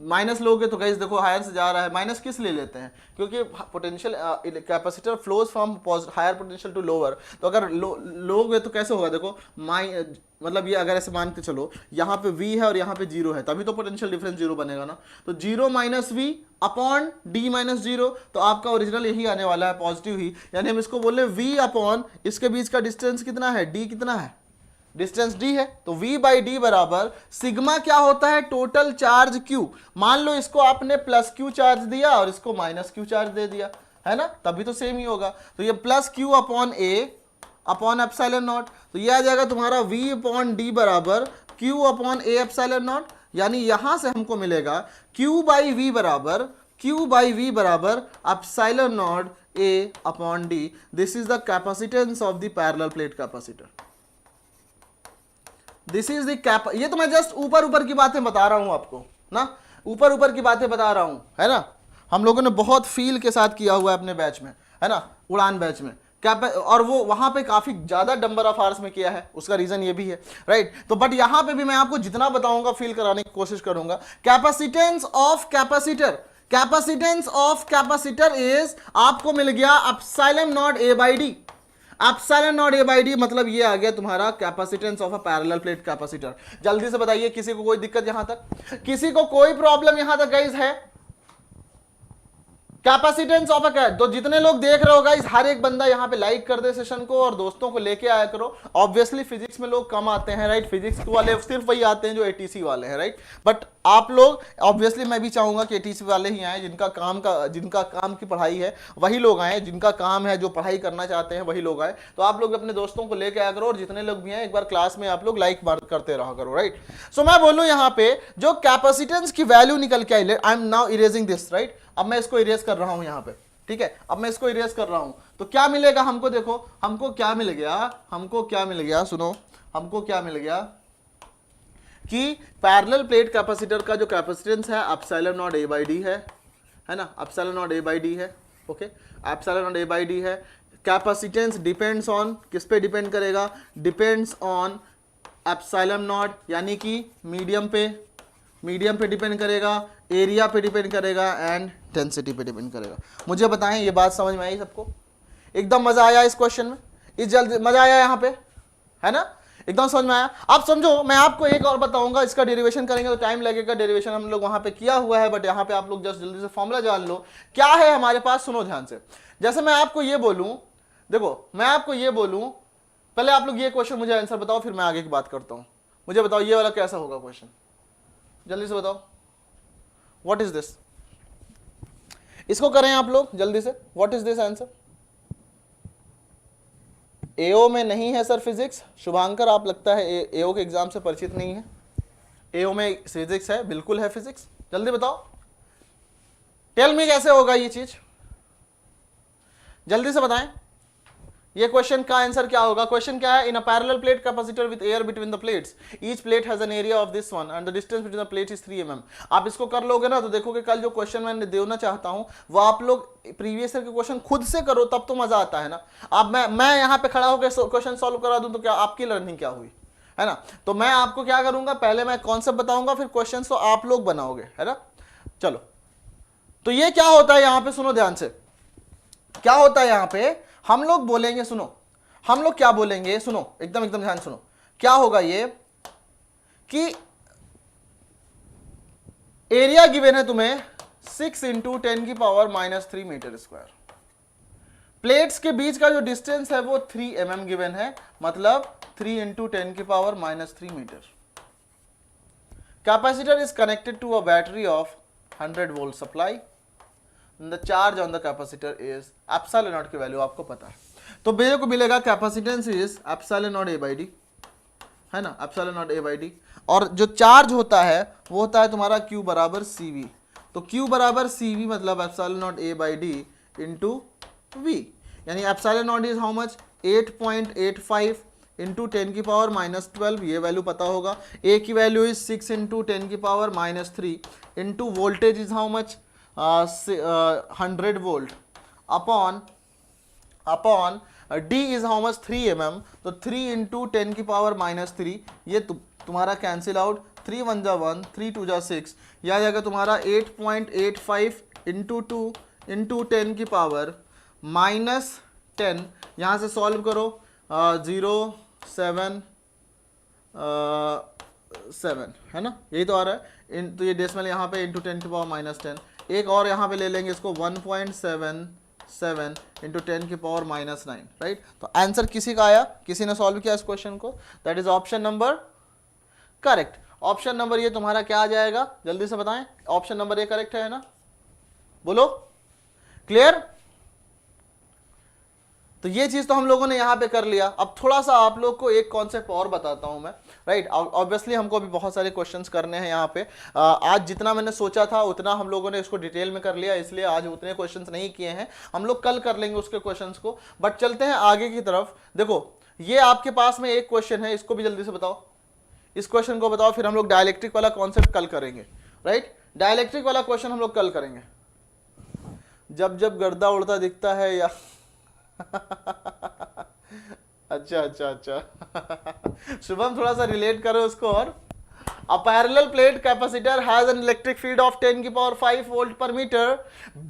माइनस लोगे तो गाइस देखो हायर से जा रहा है, माइनस किस ले लेते हैं, क्योंकि potential capacitor flows from higher potential to lower, तो अगर लोगे तो कैसे होगा, देखो मतलब ये अगर ऐसे मान के चलो, यहाँ पे V है और यहाँ पे 0 है, तभी तो पोटेंशियल डिफरेंस 0 बनेगा ना, तो 0 minus V upon D minus 0, तो आपका ओरिजिनल यही आने वाला है, पॉजिटिव ही, यानी हम इसको बोले V अपॉन, इसके बीच का डिस्टेंस कितना है, D कितना है, डिस्टेंस D है, तो V बाई डी बराबर सिग्मा क्या होता है, टोटल चार्ज Q। मान लो इसको आपने प्लस Q चार्ज दिया और इसको माइनस Q चार्ज दे दिया, है ना, तभी तो सेम ही होगा, तो ये plus Q upon A upon epsilon not, तो ये आ जाएगा तुम्हारा V अपॉन डी बराबर Q upon A epsilon not, यानी यहां से हमको मिलेगा Q बाई V बराबर epsilon naught A upon D। This is the capacitance of the parallel plate capacitor, this is the cap, ये तो मैं जस्ट ऊपर की बातें बता रहा हूं आपको ना, ऊपर की बातें बता रहा हूं, है ना, हम लोगों ने बहुत फील के साथ किया हुआ है अपने बैच में, है ना, उड़ान बैच में, और वो वहां पे काफी ज्यादा नंबर ऑफ आवर्स में किया है, उसका रीजन ये भी है, राइट। तो बट यहां पे भी मैं आपको जितना बताऊंगा फील कराने की कोशिश करूंगा। कैपेसिटेंस ऑफ कैपेसिटर इज, आपको मिल गया epsilon naught A by D, epsilon naught A by D, मतलब ये आ गया तुम्हारा capacitance of a parallel plate capacitor. जल्दी से बताइए, किसी को कोई दिक्कत यहां तक, किसी को कोई प्रॉब्लम यहां तक गाइस है? कैपेसिटेंस ऑफ अ, तो जितने लोग देख रहे हो गाइस, हर एक बंदा यहाँ पे लाइक कर दे सेशन को और दोस्तों को लेके आया करो। ऑब्वियसली फिजिक्स में लोग कम आते हैं, राइट, फिजिक्स वाले सिर्फ वही आते हैं जो एटीसी वाले हैं, राइट, बट आप लोग ऑब्वियसली, मैं भी चाहूंगा कि एटीसी वाले ही आए, जिनका काम की पढ़ाई है वही लोग आए, जिनका काम है जो पढ़ाई करना चाहते हैं वही लोग आए। तो आप लोग अपने दोस्तों को लेके आया करो, और जितने लोग भी हैं एक बार क्लास में आप लोग लाइक करते रहा करो, राइट। सो मैं बोलूं यहाँ पे जो कैपेसिटेंस की वैल्यू निकल के आई, I am now erasing this, right, अब मैं इसको इरेज कर रहा हूं यहाँ पे, ठीक है, अब मैं इसको इरेज कर रहा हूं, तो क्या मिलेगा हमको, देखो हमको क्या मिल गया, सुनो, हमको क्या मिल गया कि पैरेलल प्लेट कैपेसिटर का जो कैपेसिटेंस है epsilon naught A by D है ना, epsilon naught A by D है, okay, epsilon naught A by D है। कैपेसिटेंस डिपेंड्स ऑन, किस पे डिपेंड करेगा, डिपेंड्स ऑन एप्सिलॉन नॉट, यानी कि मीडियम पे डिपेंड करेगा, एरिया पे डिपेंड करेगा, एंड डेंसिटी पे डिपेंड करेगा। मुझे बताएं, ये बात समझ में आई सबको? एकदम मजा आया इस क्वेश्चन में, इस जल्दी मजा आया यहाँ पे, है ना, एकदम समझ में आया? आप समझो, मैं आपको एक और बताऊंगा, इसका डेरिवेशन करेंगे तो टाइम लगेगा, डेरिवेशन हम लोग वहां पे किया हुआ है, बट यहाँ पे आप लोग जस्ट जल्दी से फॉर्मूला जान लो क्या है हमारे पास। सुनो ध्यान से, जैसे मैं आपको ये बोलूं, देखो मैं आपको ये बोलूं, पहले आप लोग ये क्वेश्चन मुझे आंसर बताओ, फिर मैं आगे की बात करता हूं। मुझे बताओ ये वाला कैसा होगा क्वेश्चन, जल्दी से बताओ। What is this? इसको करें आप लोग जल्दी से, व्हाट इज दिस आंसर? एओ में नहीं है सर फिजिक्स। शुभांकर आप लगता है एओ के एग्जाम से परिचित नहीं है। एओ में फिजिक्स है, बिल्कुल है फिजिक्स। जल्दी बताओ, टेल मी कैसे होगा ये चीज, जल्दी से बताएं। ये क्वेश्चन का आंसर क्या होगा? क्वेश्चन क्या है? In a parallel plate capacitor with air between the plates, each plate has an area of this one and the distance between the plate is 3 mm। आप इसको कर लोगे ना तो देखोगे कल जो क्वेश्चन मैं देना चाहता हूं वो आप लोग प्रीवियस ईयर के क्वेश्चन खुद से करो, तब तो मजा आता है ना। अब मैं यहाँ पे खड़ा होकर क्वेश्चन सॉल्व करा दूं तो क्या आपकी लर्निंग क्या हुई, है ना? तो मैं आपको क्या करूंगा, पहले मैं कॉन्सेप्ट बताऊंगा, फिर क्वेश्चन तो आप लोग बनाओगे, है ना? चलो, तो ये क्या होता है यहां पे, सुनो ध्यान से। क्या होता है यहां पे, हम लोग बोलेंगे, सुनो हम लोग क्या बोलेंगे, सुनो एकदम एकदम ध्यान सुनो। क्या होगा ये कि एरिया गिवन है तुम्हें 6 × 10⁻³ मीटर स्क्वायर। प्लेट्स के बीच का जो डिस्टेंस है वो 3 mm गिवन है, मतलब 3 × 10⁻³ metre. Capacitor is connected to a battery of 100 volt supply. The charge on the capacitor is epsilon not की वैल्यू आपको पता है, तो मेरे को मिलेगा capacitance is epsilon not A/d, है ना? Epsilon not A/d। और जो चार्ज होता है वो होता है तुम्हारा Q बराबर CV। तो Q बराबर CV मतलब epsilon not A/d into V, यानी epsilon not is how much, 8.85 into 10⁻⁻12, ये वैल्यू पता होगा। A की value is 6 × 10⁻³ into voltage is how much, 100 volt upon D is how much, 3 mm, तो 3 × 10⁻³ ये तुम्हारा कैंसिल आउट, 3 1 जा 1, 3 2 जा 6, यह आ जाएगा तुम्हारा 8.85 इंटू 2 इंटू 10⁻⁻10। यहाँ से सॉल्व करो, 0 7 7, है ना? यही तो आ रहा है। तो ये डेसिमल यहाँ पे इंटू 10⁻⁻10। एक और यहाँ पे ले लेंगे इसको, 1.77 इंटू 10⁻⁻9, राइट? तो आंसर किसी का आया, किसी ने सॉल्व किया इस क्वेश्चन को, that is option number correct. Option number ये तुम्हारा क्या आ जाएगा, जल्दी से बताएं। ऑप्शन नंबर ये करेक्ट है ना? बोलो, क्लियर? तो ये चीज तो हम लोगों ने यहां पे कर लिया। अब थोड़ा सा आप लोग को एक कॉन्सेप्ट और बताता हूं मैं, राइट? ऑब्वियसली हमको अभी बहुत सारे क्वेश्चंस करने हैं यहाँ पे। आज जितना मैंने सोचा था उतना हम लोगों ने इसको डिटेल में कर लिया, इसलिए आज उतने क्वेश्चंस नहीं किए हैं, हम लोग कल कर लेंगे उसके क्वेश्चंस को। बट चलते हैं आगे की तरफ। देखो ये आपके पास में एक क्वेश्चन है, इसको भी जल्दी से बताओ, इस क्वेश्चन को बताओ, फिर हम लोग डायलैक्ट्रिक वाला कॉन्सेप्ट कल करेंगे, राइट? डायलैक्ट्रिक वाला क्वेश्चन हम लोग कल करेंगे। जब जब गर्दा उड़ता दिखता है या अच्छा अच्छा अच्छा शुभम थोड़ा सा रिलेट करो उसको। और a parallel plate capacitor has an electric field of 10⁵ volt per meter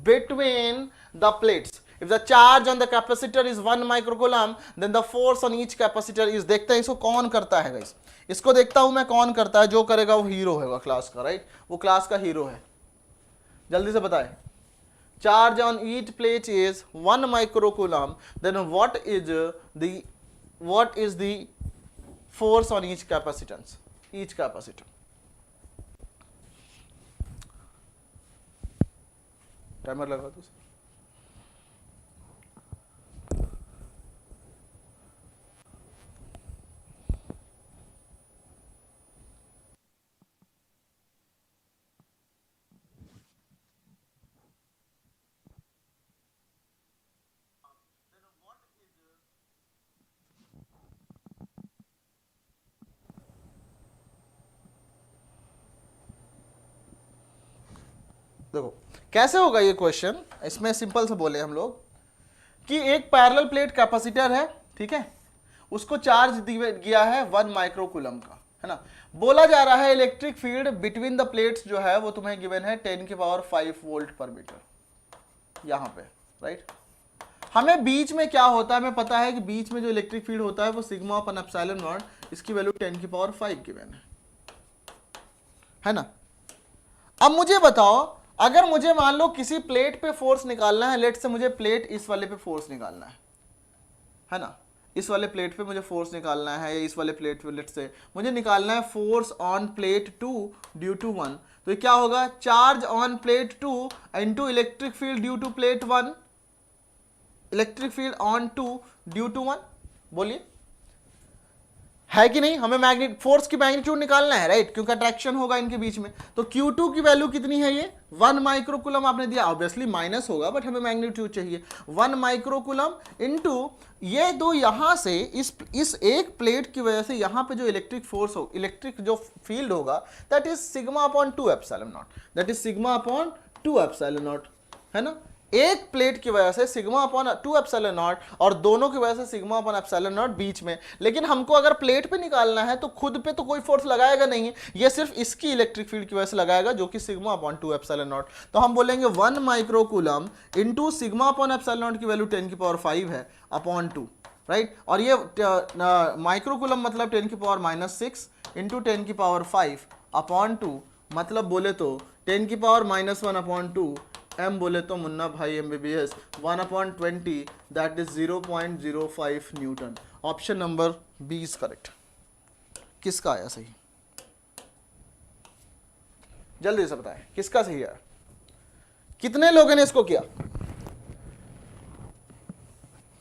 between the plates. If the charge on the capacitor is 1 microcoulomb, then the force on each capacitor is, देखते हैं इसको कौन करता है guys, इसको देखता हूं मैं कौन करता है, जो करेगा वो हीरो होगा क्लास का, राइट? वो क्लास का हीरो है। जल्दी से बताएं, charge on each plate is 1 microcoulomb, then what is the force on each capacitance, each capacitor? Timer लगा दो। देखो कैसे होगा ये क्वेश्चन, इसमें सिंपल से बोले हम लोग कि एक पैरेलल प्लेट कैपेसिटर है, ठीक है? उसको चार्ज दिया है 1 माइक्रोकूलम का, है ना? बोला जा रहा है electric field between the plates जो है वो तुम्हें गिवन है 10⁵ वोल्ट पर मीटर, यहां पे, राइट? हमें बीच में क्या होता है, हमें पता है कि बीच में जो इलेक्ट्रिक फील्ड होता है वो सिग्मा अपन एप्सिलॉन नॉट, इसकी वैल्यू 10⁵ गिवन है ना? अब मुझे बताओ, अगर मुझे मान लो किसी प्लेट पे फोर्स निकालना है, लेट से मुझे प्लेट इस वाले पे फोर्स निकालना है ना? इस वाले प्लेट पे मुझे फोर्स निकालना है, या इस वाले प्लेट पे लेट से मुझे निकालना है force on plate 2 due to 1, तो तो क्या होगा, charge on plate 2 into electric field due to plate 1, electric field on 2 due to 1। बोलिए है कि नहीं, हमें मैग्नेट फोर्स की मैग्नीट्यूड निकालना है, राइट, क्योंकि अट्रैक्शन होगा इनके बीच में। तो Q2 की वैल्यू कितनी है, ये 1 माइक्रोकुलम आपने दिया, ऑब्वियसली माइनस होगा बट हमें मैग्नीट्यूड चाहिए 1 माइक्रोकुलम इनटू ये दो, यहां से इस एक प्लेट की वजह से यहां पे जो इलेक्ट्रिक फोर्स हो, इलेक्ट्रिक जो फील्ड होगा, that is sigma upon 2 epsilon not, that is sigma upon 2 epsilon not, है ना। एक प्लेट की वजह से सिग्मा अपॉन 2 एप्सिलॉन नॉट और दोनों की वजह से सिग्मा अपॉन एप्सिलॉन नॉट बीच में। लेकिन हमको अगर प्लेट पे निकालना है तो खुद पे तो कोई फोर्स लगाएगा नहीं, ये सिर्फ इसकी इलेक्ट्रिक फील्ड की वजह से लगाएगा जो कि सिग्मा अपॉन 2 एप्सिलॉन नॉट। तो हम बोलेंगे 1 microcoulomb into sigma upon epsilon not की वैल्यू 10 की पावर 5 है अपॉन 2, राइट। और ये माइक्रोकूलम मतलब 10 की पावर -6 इंटू 10 की पावर 5 अपॉन 2, मतलब बोले तो 10 की पावर -1 अपॉन 2, m बोले तो Munna Bhai MBBS 1/20, that is 0.05 newton. Option number B is correct. किसका आया सही, जल्दी से बताएं किसका सही आया, कितने लोगों ने इसको किया।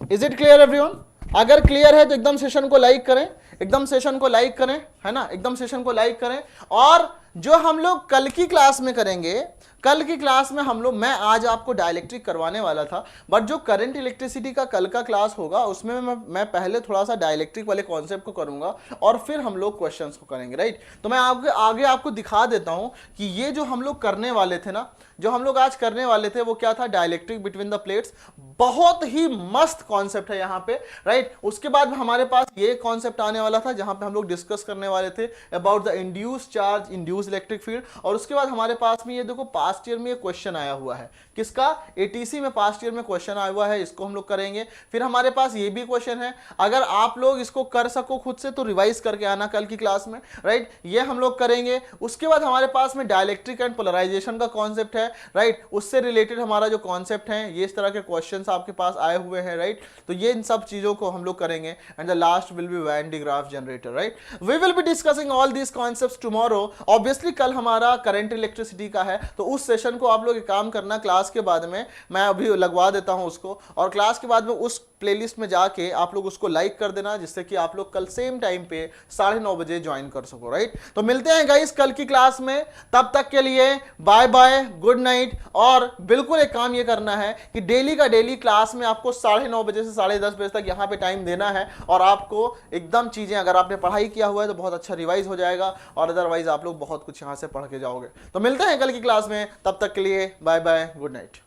Is it clear everyone? अगर क्लियर है तो एकदम सेशन को लाइक करें, एकदम सेशन को लाइक करें, है ना, एकदम सेशन को लाइक करें। और जो हम लोग कल की क्लास में करेंगे, कल की क्लास में हम लोग, मैं आज आपको डाइलेक्ट्रिक करवाने वाला था, बट जो करंट इलेक्ट्रिसिटी का कल का क्लास होगा उसमें मैं पहले थोड़ा सा डाइलेक्ट्रिक वाले कॉन्सेप्ट को करूंगा और फिर हम लोग क्वेश्चंस को करेंगे, राइट। तो मैं आगे आपको दिखा देता हूं कि ये जो हम लोग करने वाले थे ना, जो हम लोग आज करने वाले थे वो क्या था, डाइलेक्ट्रिक बिटवीन द प्लेट्स। बहुत ही मस्त कॉन्सेप्ट है यहाँ पे, राइट। उसके बाद हमारे पास ये कॉन्सेप्ट आने वाला था जहां पे हम लोग डिस्कस करने वाले थे about the induce charge, induce electric field. और उसके बाद हमारे पास में ये देखो पास्ट ईयर में ये क्वेश्चन आया हुआ है, किसका, एटीसी में पास्ट ईयर में क्वेश्चन आया हुआ है, इसको हम लोग करेंगे। फिर हमारे पास ये भी क्वेश्चन है, अगर आप लोग इसको कर सको खुद से तो रिवाइज करके आना कल की क्लास में, राइट, ये हम लोग करेंगे। उसके बाद हमारे पास में डाइलेक्ट्रिक एंड पोलराइजेशन का कॉन्सेप्ट है, राइट, उससे रिलेटेड हमारा जो कॉन्सेप्ट है, ये इस तरह के क्वेश्चंस आपके पास आए हुए हैं, राइट। तो ये इन सब चीजों को हम लोग करेंगे and the last will be Van de Graaff generator, right. We will be discussing all these concepts tomorrow. Obviously कल हमारा करंट इलेक्ट्रिसिटी का है, तो उस सेशन को आप लोग एक काम करना, क्लास के बाद में मैं अभी लगवा देता हूं उसको, और क्लास के बाद में उस प्लेलिस्ट में जाके आप लोग उसको लाइक कर देना, जिससे कि आप लोग कल सेम टाइम पे 9:30 बजे ज्वाइन कर सको, राइट। तो मिलते हैं गाइस कल की क्लास में, तब तक के लिए बाय बाय, गुड नाइट। और बिल्कुल एक काम ये करना है कि डेली का डेली क्लास में आपको 9:30 बजे से 10:30 बजे तक यहाँ पे टाइम देना है, और आपको एकदम चीजें, अगर आपने पढ़ाई किया हुआ है तो बहुत अच्छा रिवाइज हो जाएगा, और अदरवाइज आप लोग बहुत कुछ यहाँ से पढ़ के जाओगे। तो मिलते हैं कल की क्लास में, तब तक के लिए बाय बाय, गुड नाइट।